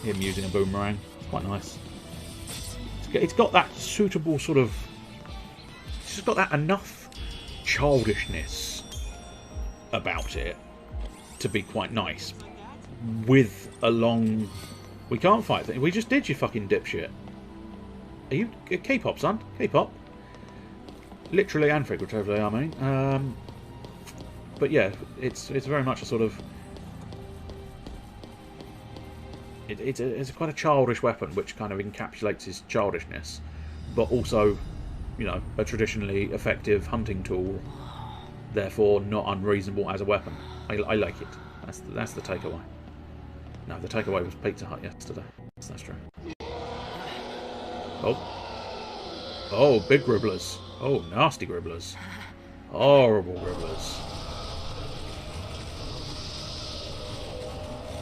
him using a boomerang. It's quite nice. It's got that suitable sort of... It's just got that enough childishness about it to be quite nice. With a long... We can't fight things. We just did, you fucking dipshit. Are you... K-pop, son? K-pop. Literally and figuratively, I mean. But yeah, it's very much a sort of... It's quite a childish weapon, which kind of encapsulates his childishness, but also, you know, a traditionally effective hunting tool, therefore not unreasonable as a weapon. I like it. That's the takeaway. No, the takeaway was Pizza Hut yesterday. That's true. Oh, big gribblers. Oh, nasty gribblers. Horrible gribblers.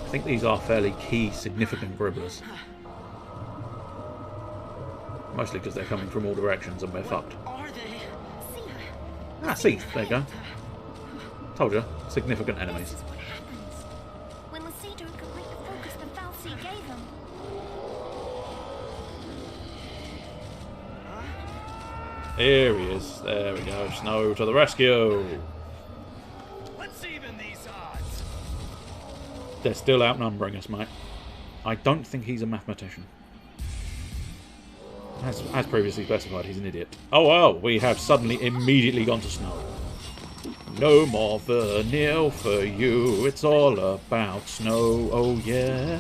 I think these are fairly key, significant gribblers. Mostly because they're coming from all directions and we're fucked. Ah, see, there you go. Told you, significant enemies. When Lassie don't complete the focus the Fal'Cie gave him. Here he is. There we go. Snow to the rescue. Let's even these odds. They're still outnumbering us, mate. I don't think he's a mathematician. As previously specified, he's an idiot. Oh well, we have suddenly immediately gone to snow. No more vanilla for you, it's all about snow, oh yeah.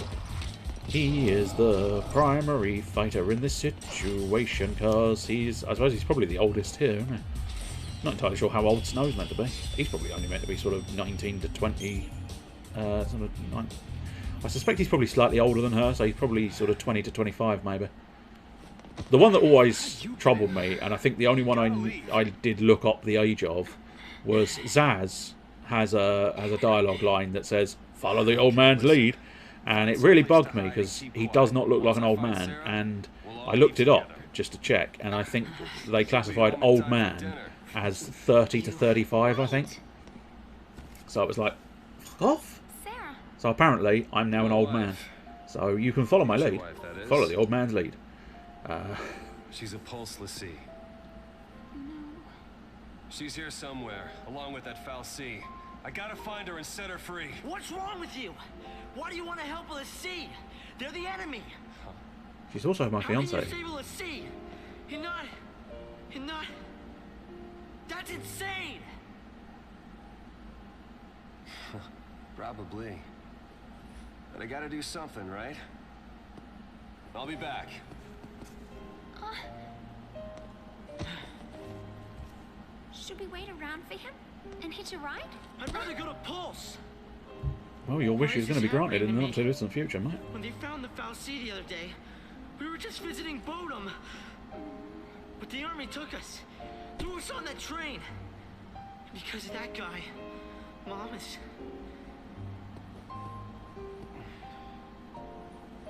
He is the primary fighter in this situation, because I suppose he's probably the oldest here, isn't he? Not entirely sure how old Snow's meant to be. He's probably only meant to be sort of 19 to 20, sort of 9. I suspect he's probably slightly older than her, so he's probably sort of 20 to 25 maybe. The one that always troubled me, and I think the only one I did look up the age of, was Zaz has a dialogue line that says, "Follow the old man's lead," and it really bugged me because he does not look like an old man, and I looked it up just to check, and I think they classified old man as 30 to 35, I think. So it was like, fuck off. So apparently I'm now an old man. So you can follow my lead. Follow the old man's lead. She's a Pulse Lassie. She's here somewhere, along with that Fal'Cie. I gotta find her and set her free. What's wrong with you? Why do you want to help Lassie? They're the enemy. She's also my fiance. How can you save Lassie? You're not... That's insane! Probably. But I gotta do something, right? I'll be back. Should we wait around for him and hitch a ride? I'd rather go to Pulse. Well, your wish is going to be granted in the not too distant future, mate. When they found the Fal'Cie the other day, we were just visiting Bodum. But the army took us, threw us on that train. Because of that guy, Mom is...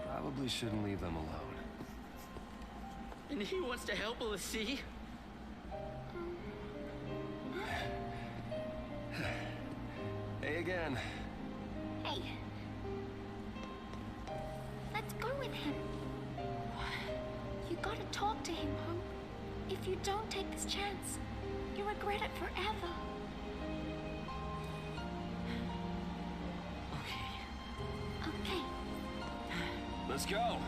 Probably shouldn't leave them alone. And he wants to help l'Cie? Hey again. Hey. Let's go with him. You gotta talk to him, Hope. If you don't take this chance, you'll regret it forever. Okay. Let's go.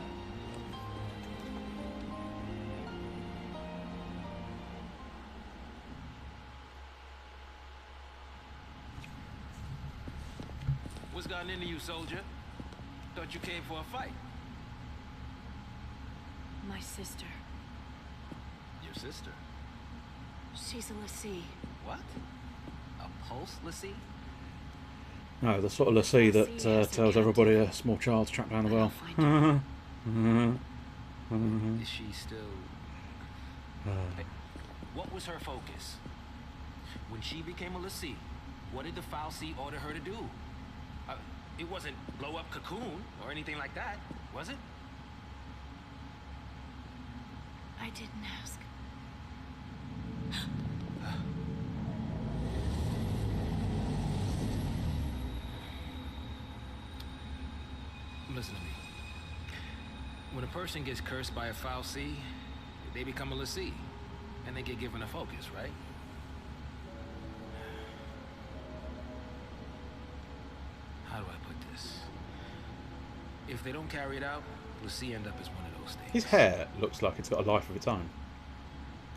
What's gotten into you, soldier? Thought you came for a fight. My sister. Your sister? She's a l'Cie. What? A pulse l'Cie? No, the sort of l'Cie that tells everybody a small child's trapped down the well. Is she still... Hey, what was her focus? When she became a l'Cie, what did the Fal'Cie order her to do? It wasn't blow up Cocoon or anything like that, was it? I didn't ask. Listen to me. When a person gets cursed by a Fal'Cie, they become a l'Cie, and they get given a focus, right? How do I put this? If they don't carry it out, l'Cie end up as one of those things. His hair looks like it's got a life of its own.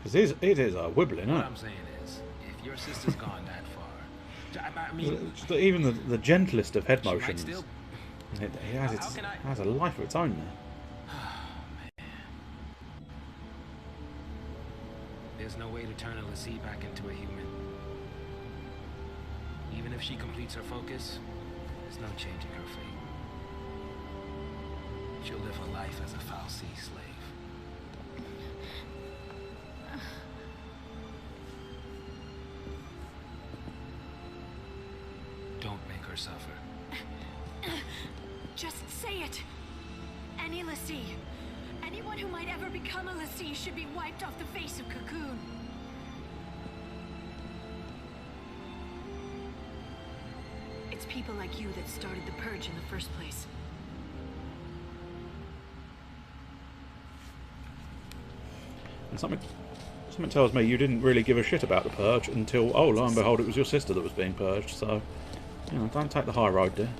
Because it is a wibbling, isn't it? What I'm saying is, if your sister's gone that far, I mean... Even the gentlest of head she might motions, still... it has a life of its own there. Man. There's no way to turn a l'Cie back into a human. Even if she completes her focus, there's no changing her fate. She'll live her life as a Fal'Cie slave. Don't make her suffer. Just say it. Any l'Cie. Anyone who might ever become a l'Cie should be wiped off the face of Cocoon. It's people like you that started the Purge in the first place. And something tells me you didn't really give a shit about the purge until, oh, lo and behold, it was your sister that was being purged. So, you know, don't take the high road there.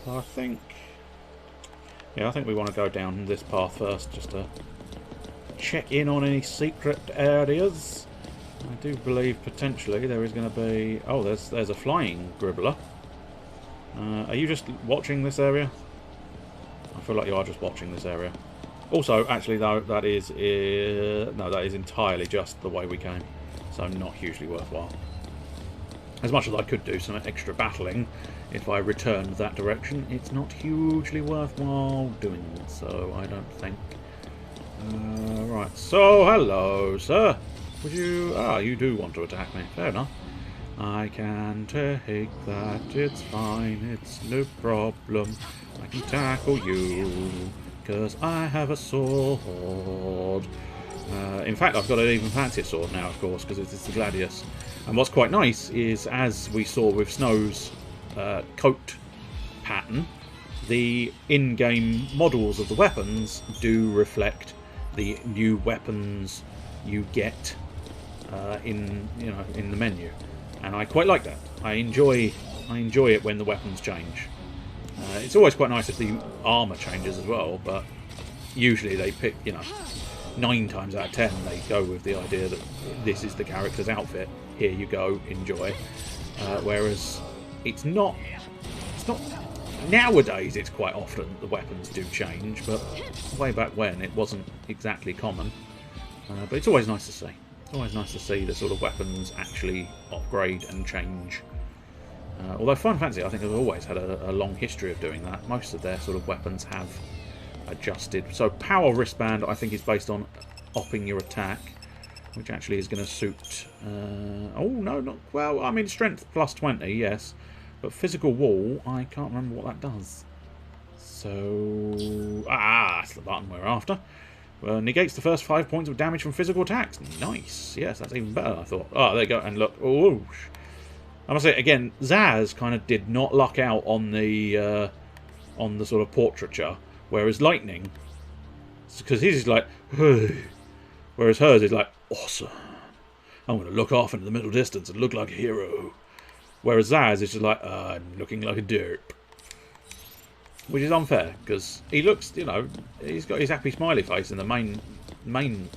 So I think we want to go down this path first, just to check in on any secret areas. I do believe potentially there is going to be... Oh, there's a flying gribbler. Are you just watching this area? I feel like you are just watching this area. Also, actually, though, that is entirely just the way we came, so not hugely worthwhile. As much as I could do some extra battling if I returned that direction, it's not hugely worthwhile doing so, I don't think. Right, so hello, sir. Would you... Ah, you do want to attack me. Fair enough. I can take that, it's fine, it's no problem. I can tackle you, because I have a sword. In fact, I've got an even fancier sword now, of course, because it's the Gladius. And what's quite nice is, as we saw with Snow's coat pattern, the in-game models of the weapons do reflect the new weapons you get in the menu, and I quite like that. I enjoy it when the weapons change. It's always quite nice if the armor changes as well, but usually they pick, 9 times out of 10 they go with the idea that this is the character's outfit. Here you go, enjoy. Whereas it's not nowadays. It's quite often the weapons do change, but way back when it wasn't exactly common. But it's always nice to see. It's always nice to see the sort of weapons actually upgrade and change. Although Final Fantasy, I think, has always had a long history of doing that. Most of their sort of weapons have adjusted. So power wristband, I think, is based on upping your attack, which actually is going to suit... oh, no, not... Well, I mean, strength plus 20, yes. But physical wall, I can't remember what that does. So... Ah, that's the button we're after. Negates the first 5 points of damage from physical attacks. Nice. Yes, that's even better, I thought. Oh, there you go. And look. Oh, I must say, again, Zaz kind of did not luck out on the sort of portraiture, whereas Lightning, because his is like, hey, whereas hers is like, awesome. I'm going to look off into the middle distance and look like a hero. Whereas Zaz is just like, I'm looking like a derp. Which is unfair, because he looks, you know, he's got his happy smiley face in the main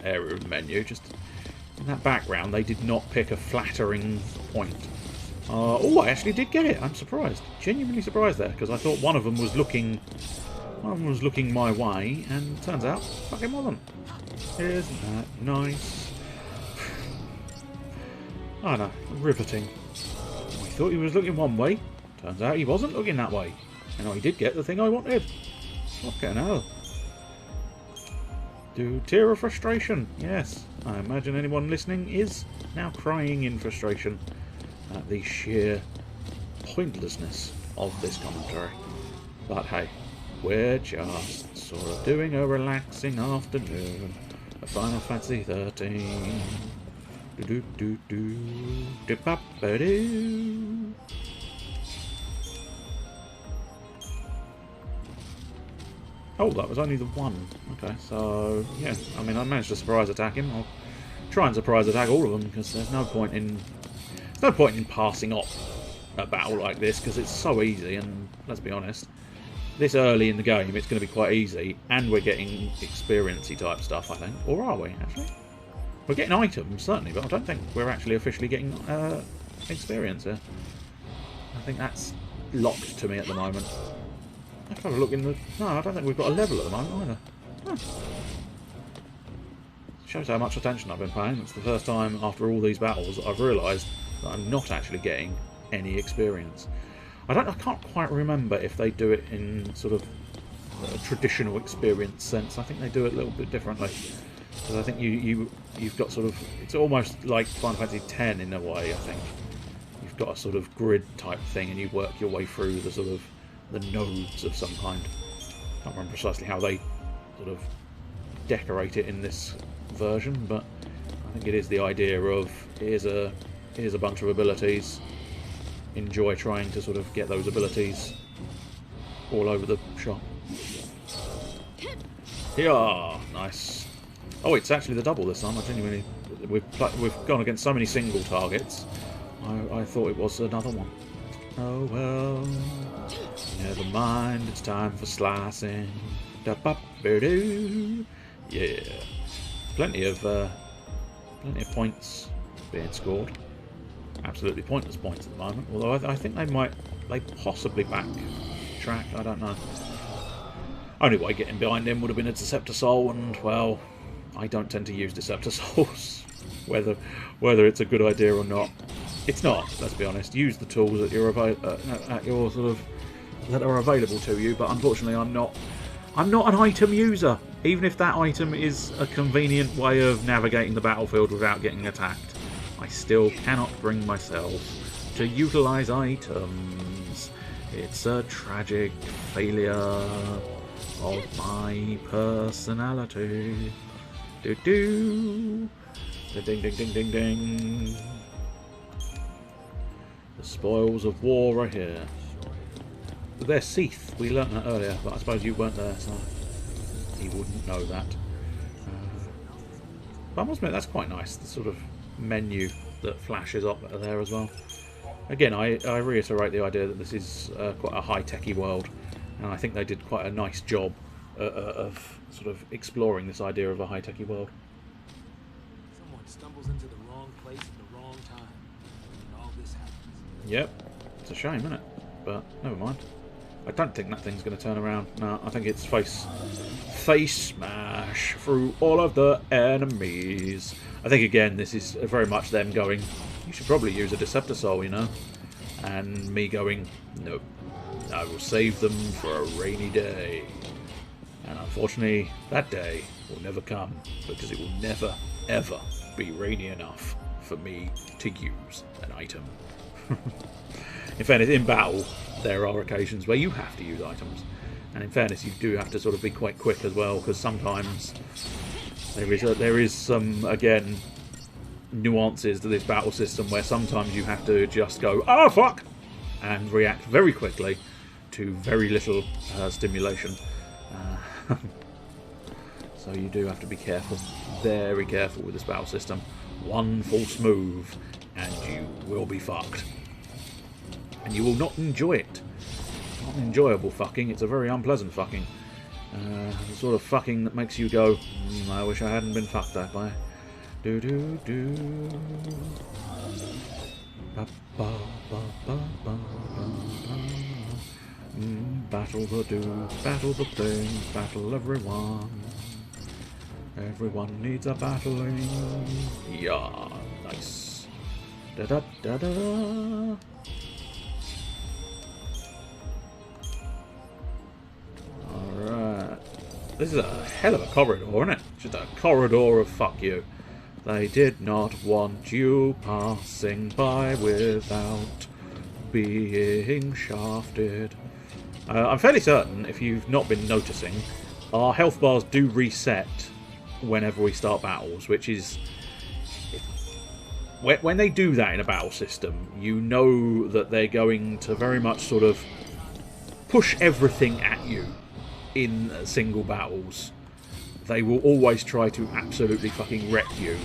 area of the menu. Just in that background, they did not pick a flattering point. Oh, I actually did get it. I'm surprised, genuinely surprised there, because I thought one of them was looking my way, and turns out fucking wasn't. Isn't that nice? I know, riveting. I thought he was looking one way. Turns out he wasn't looking that way. And I did get the thing I wanted. Fucking hell. Tear of frustration. Yes, I imagine anyone listening is now crying in frustration at the sheer pointlessness of this commentary. But hey, we're just sort of doing a relaxing afternoon of Final Fantasy XIII. Do-do-do-do-do-ba-ba-doo. Oh, that was only the one. Okay, so yeah, I mean, I managed to surprise attack him. I'll try and surprise attack all of them, because there's no point in passing up a battle like this, because it's so easy. And let's be honest, this early in the game, it's going to be quite easy, and we're getting experience-y type stuff, I think. Or are we actually? We're getting items certainly, but I don't think we're actually officially getting experience here. I think that's locked to me at the moment. Let's have a look in the... No, I don't think we've got a level at the moment either. Huh. Shows how much attention I've been paying. It's the first time after all these battles that I've realised that I'm not actually getting any experience. I can't quite remember if they do it in sort of a traditional experience sense. I think they do it a little bit differently. Because I think you've got sort of... It's almost like Final Fantasy X in a way, I think. You've got a sort of grid type thing, and you work your way through the sort of the nodes of some kind. Can't remember precisely how they sort of decorate it in this version, but I think it is the idea of here's a bunch of abilities. Enjoy trying to sort of get those abilities all over the shop. Yeah, nice. Oh, it's actually the double this time. I genuinely, we've gone against so many single targets. I thought it was another one. Oh well. Never mind, it's time for slicing. Da-ba-ba-doo. Yeah. Plenty of points being scored. Absolutely pointless points at the moment. Although I think they possibly backtrack, I don't know. Only way getting behind him would have been a Deceptor Soul, and well, I don't tend to use Deceptor Souls. whether it's a good idea or not. It's not, let's be honest. Use the tools at your sort of that are available to you, but unfortunately I'm not an item user. Even if that item is a convenient way of navigating the battlefield without getting attacked, I still cannot bring myself to utilise items. It's a tragic failure of my personality. Do-do. Ding ding ding ding ding. The spoils of war are here. They're SaturJay. We learnt that earlier, but I suppose you weren't there, so you wouldn't know that. But I must admit, that's quite nice, the sort of menu that flashes up there as well. Again, I reiterate the idea that this is quite a high-techy world, and I think they did quite a nice job of sort of exploring this idea of a high-techy world. Someone stumbles into the wrong place at the wrong time, and all this happens. Yep, it's a shame, isn't it? But never mind. I don't think that thing's going to turn around. No, I think it's face smash through all of the enemies. I think again this is very much them going, you should probably use a Deceptor Soul, you know. and me going, no, I will save them for a rainy day. And unfortunately, that day will never come, because it will never, ever be rainy enough for me to use an item. In fairness, in battle, there are occasions where you have to use items. And in fairness, you do have to sort of be quite quick as well, because sometimes there is some, again, nuances to this battle system where sometimes you have to just go, oh fuck, and react very quickly to very little stimulation. So you do have to be careful, very careful with this battle system. One false move and you will be fucked. And you will not enjoy it. Not enjoyable fucking, it's a very unpleasant fucking. The sort of fucking that makes you go, I wish I hadn't been fucked that way. Do do do. Ba, ba, ba, ba, ba, ba, ba. Battle the dudes, battle the things, battle everyone. Everyone needs a battling. Yeah, nice. Da da da da da. Alright. This is a hell of a corridor, isn't it? Just a corridor of fuck you. They did not want you passing by without being shafted. I'm fairly certain, if you've not been noticing, our health bars do reset whenever we start battles, which is... When they do that in a battle system, you know that they're going to very much sort of push everything at you in single battles. They will always try to absolutely fucking wreck you.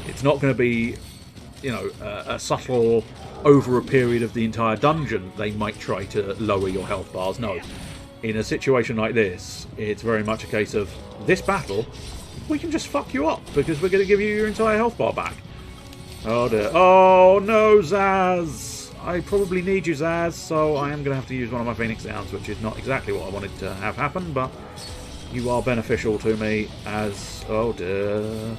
It's not going to be, you know, a subtle, over a period of the entire dungeon, they might try to lower your health bars. No. In a situation like this, it's very much a case of, this battle, we can just fuck you up, because we're going to give you your entire health bar back. Oh dear. Oh no, Zaz! I probably need you, Zaz, so I am going to have to use one of my Phoenix Downs, which is not exactly what I wanted to have happen, but you are beneficial to me as... Oh dear.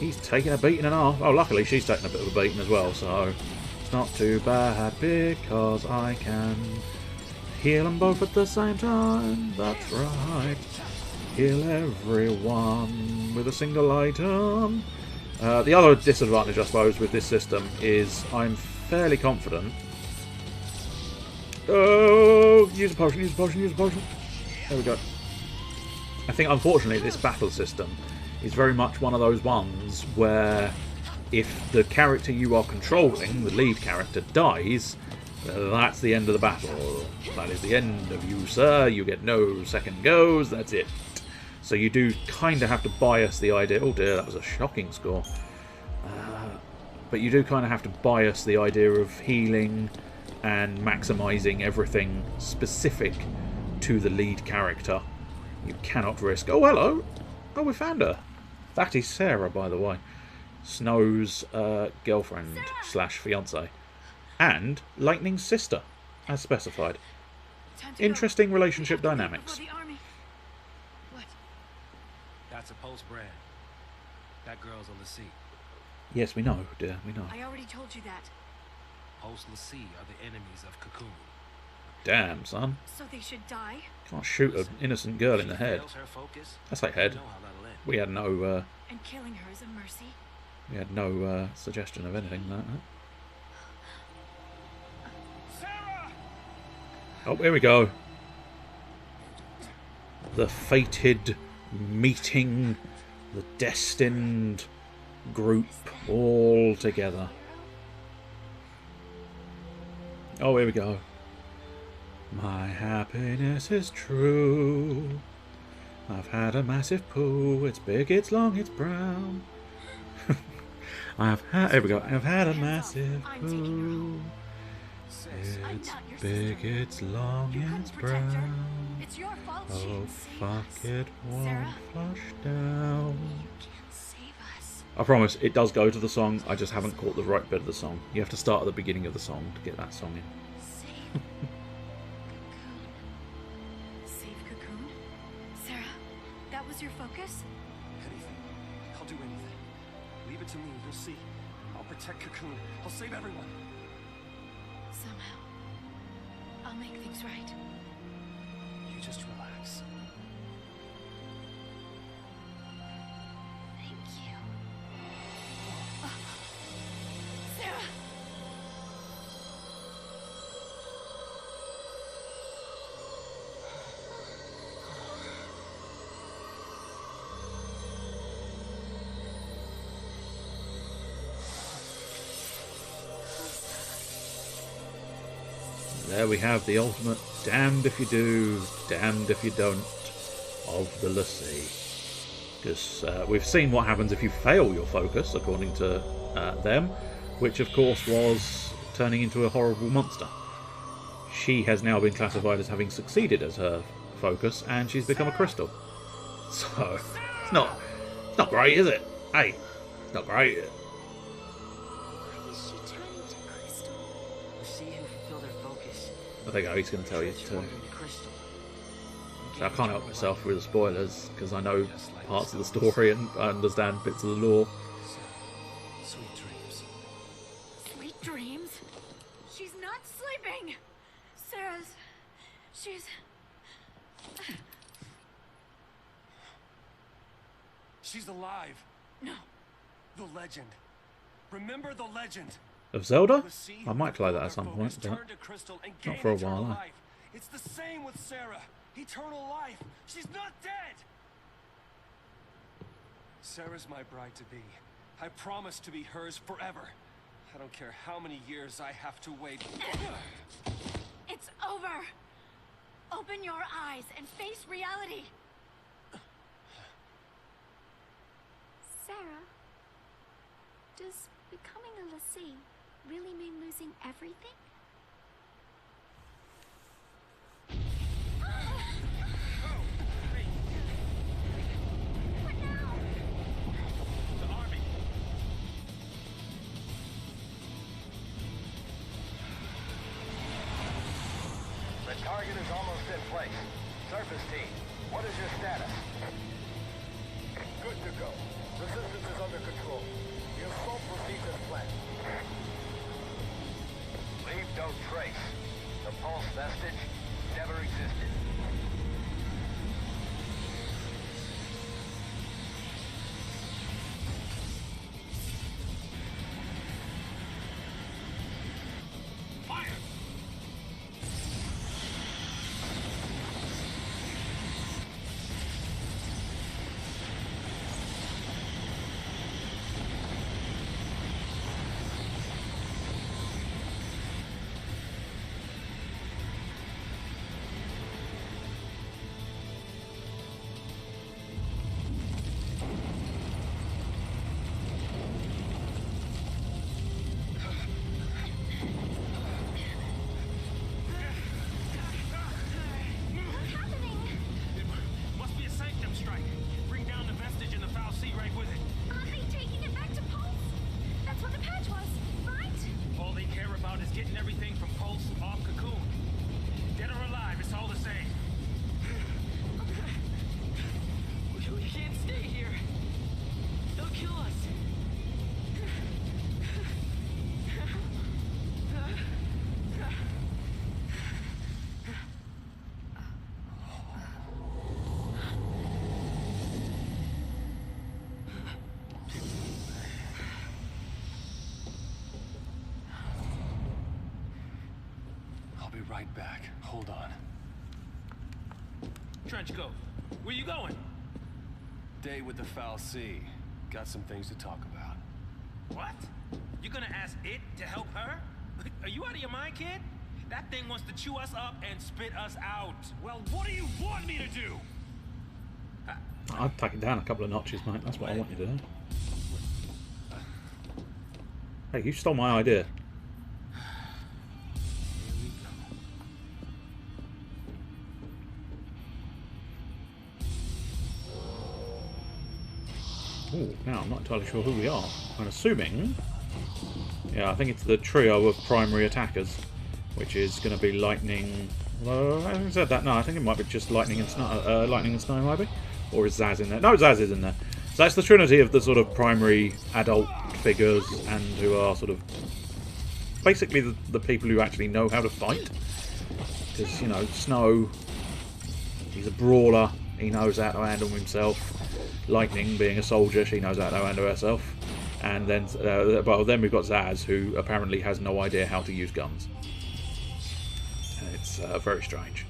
He's taking a beating and a half. Oh, luckily she's taking a bit of a beating as well, so it's not too bad because I can heal them both at the same time. That's right. Heal everyone with a single item. The other disadvantage, I suppose, with this system is I'm fairly confident... Oh! Use a potion, use a potion, use a potion. There we go. I think, unfortunately, this battle system is very much one of those ones where if the character you are controlling, the lead character, dies, that's the end of the battle. That is the end of you, sir. You get no second goes. That's it. So you do kind of have to bias the idea... Oh dear, that was a shocking score. But you do kind of have to bias the idea of healing and maximising everything specific to the lead character. You cannot risk... Oh, hello! Oh, we found her. That is Sarah, by the way. Snow's girlfriend slash fiance. And Lightning's sister, as specified. Interesting relationship dynamics. That's a Pulse brand. That girl's a Lassie. Yes, we know, dear, we know. I already told you that. Pulse Lassie are the enemies of Cocoon. Damn, son. So they should die? Can't shoot an innocent girl in the head. I say head. We had no... And killing her is a mercy? We had no suggestion of anything like that. Sarah! Oh, here we go. The fated meeting, the destined group all together. Oh, here we go. My happiness is true. I've had a massive poo. It's big, it's long, it's brown. Here we go. I've had a massive poo. It's big, it's long, it's brown. It's your fault. Oh, fuck, it won't flush down. You can't save us. I promise, it does go to the song. I just haven't caught the right bit of the song. You have to start at the beginning of the song to get that song in. Save Save Cocoon? Sarah, that was your focus? Anything. I'll do anything. Leave it to me. You'll see. I'll protect Cocoon. I'll save everyone. Somehow, I'll make things right. You just relax. Thank you. Sarah! There we have the ultimate damned if you do, damned if you don't of the l'Cie. Because we've seen what happens if you fail your focus, according to them, which of course was turning into a horrible monster. She has now been classified as having succeeded as her focus, and she's become a crystal. So, it's not great, is it? Hey, it's not great. Why is she turning to crystal? We'll see who fulfilled their focus. I think he's going to tell you to. Transform into crystal. So I can't help myself with the spoilers, because I know parts of the story and I understand bits of the lore. Sweet dreams. Sweet dreams? She's not sleeping! She's... She's alive. No. The legend. Remember the legend. Of Zelda? l'Cie I might play that who at some their point, focus but turned to crystal and not gained for a eternal while, eh? life. It's the same with Sarah. Eternal life. She's not dead. Sarah's my bride to be. I promise to be hers forever. I don't care how many years I have to wait. It's over! Open your eyes and face reality! Sarah, does becoming a l'Cie really mean losing everything? What now? The army. The target is almost in place. Surface team, what is your status? Good to go. Resistance is under control. The assault proceeds as planned. Leave no trace. The pulse vestige never existed. Fire! What's happening? Must be a sanctum strike. Bring down the vestige and the foul sea right with it. Aren't they taking it back to Pulse? That's what the patch was, right? All they care about is getting everything from Pulse off Cocoon. Dead or alive, it's all the same. We can't stay here. They'll kill us. I'll be right back. Hold on. Trench coat, where you going? Day with the foul sea. Got some things to talk about. What? You gonna ask it to help her? Are you out of your mind, kid? That thing wants to chew us up and spit us out. Well, what do you want me to do? I'd take it down a couple of notches, mate. That's what I want you to do. Hey, you stole my idea. Ooh, now I'm not entirely sure who we are. I'm assuming... Yeah, I think it's the trio of primary attackers, which is going to be Lightning... Well, I haven't said that. No, I think it might be just Lightning and Snow, maybe? Or is Zaz in there? No, Zaz is in there. So that's the trinity of the sort of primary adult figures and who are sort of basically the people who actually know how to fight. Because, you know, Snow, he's a brawler, he knows how to handle himself. Lightning, being a soldier, she knows how to handle herself. And then, well, then we've got Zaz, who apparently has no idea how to use guns. It's very strange.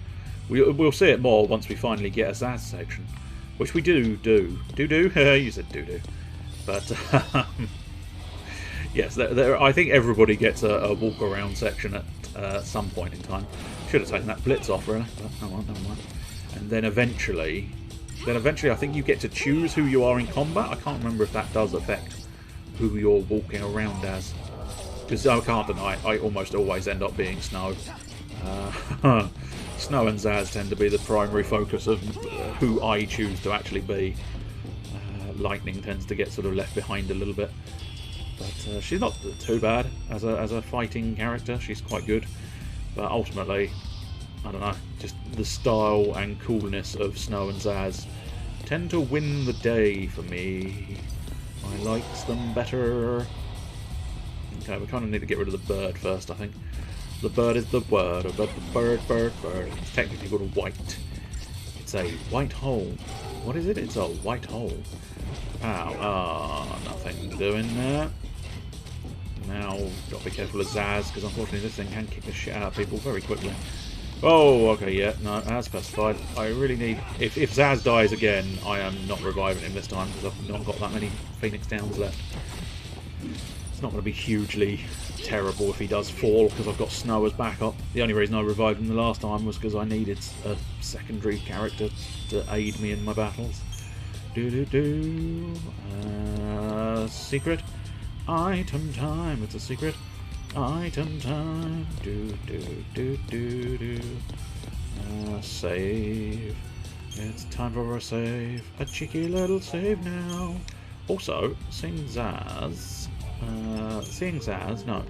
We'll see it more once we finally get a Zaz section, which we do. You said do. But yes, I think everybody gets a walk around section at some point in time. Should have taken that blitz off, really. But oh well, never mind. And then eventually, I think you get to choose who you are in combat. I can't remember if that does affect who you're walking around as. Because I can't deny it, I almost always end up being Snow. Snow and Zaz tend to be the primary focus of who I choose to actually be. Lightning tends to get sort of left behind a little bit. But she's not too bad as a fighting character. She's quite good. But ultimately, I don't know, just the style and coolness of Snow and Zaz tend to win the day for me. I likes them better. Okay, we kind of need to get rid of the bird first, I think. The bird is the word about the bird. It's technically called a white. It's a white hole. What is it? It's a white hole. Ow. Nothing to do in there. Now, gotta be careful of Zaz, because unfortunately this thing can kick the shit out of people very quickly. Oh, okay, yeah, no, as specified. I really need... If Zaz dies again, I am not reviving him this time, because I've not got that many Phoenix Downs left. It's not going to be hugely terrible if he does fall, because I've got Snow as backup. The only reason I revived him the last time was because I needed a secondary character to aid me in my battles. Secret? Item time. It's a secret. Item time. Save. It's time for a save. A cheeky little save now. Also, seeing Zaz, no.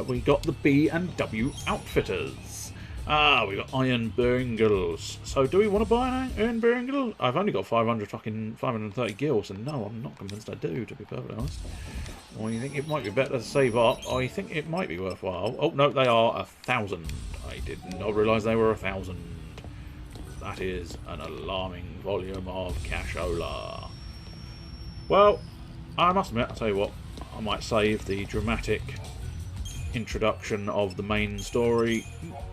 We got the B&W Outfitters. We got iron bangles. So, do we want to buy an iron bangle? I've only got 530 gils, and no, I'm not convinced I do, to be perfectly honest. Or you think it might be better to save up? I think it might be worthwhile. Oh no, they are 1,000. I did not realise they were 1,000. That is an alarming volume of cashola. Well, I must admit, I'll tell you what, I might save the dramatic introduction of the main story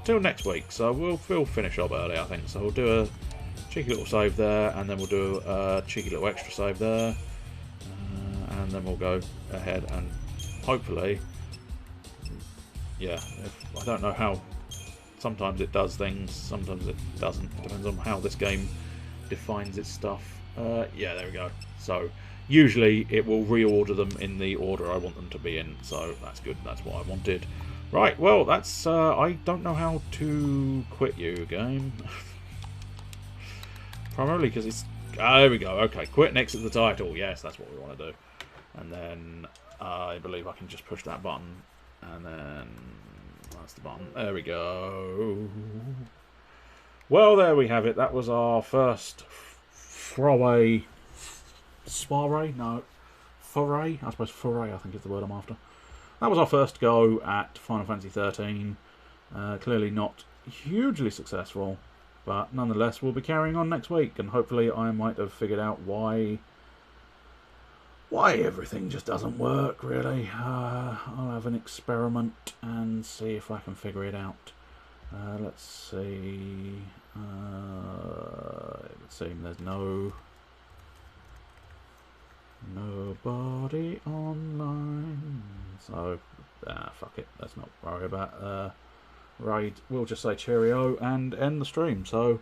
till next week. So we'll finish up early, I think. So we'll do a cheeky little save there, and then we'll do a cheeky little extra save there. And then we'll go ahead and hopefully, yeah, I don't know how, sometimes it does things, sometimes it doesn't. It depends on how this game defines its stuff. Yeah, there we go. So usually it will reorder them in the order I want them to be in, so that's good. That's what I wanted. Right, well, that's, I don't know how to quit you, game. Primarily because it's, there we go, okay, quit next to the title. Yes, that's what we want to do. And then I believe I can just push that button, and then that's the button. There we go. Well, there we have it. That was our first foray. I suppose foray, I think is the word I'm after. That was our first go at Final Fantasy XIII. Clearly not hugely successful, but nonetheless we'll be carrying on next week, and hopefully I might have figured out why everything just doesn't work, really. I'll have an experiment and see if I can figure it out. Let's see. It would seem there's nobody online. So, fuck it. Let's not worry about raid. We'll just say cheerio and end the stream. So,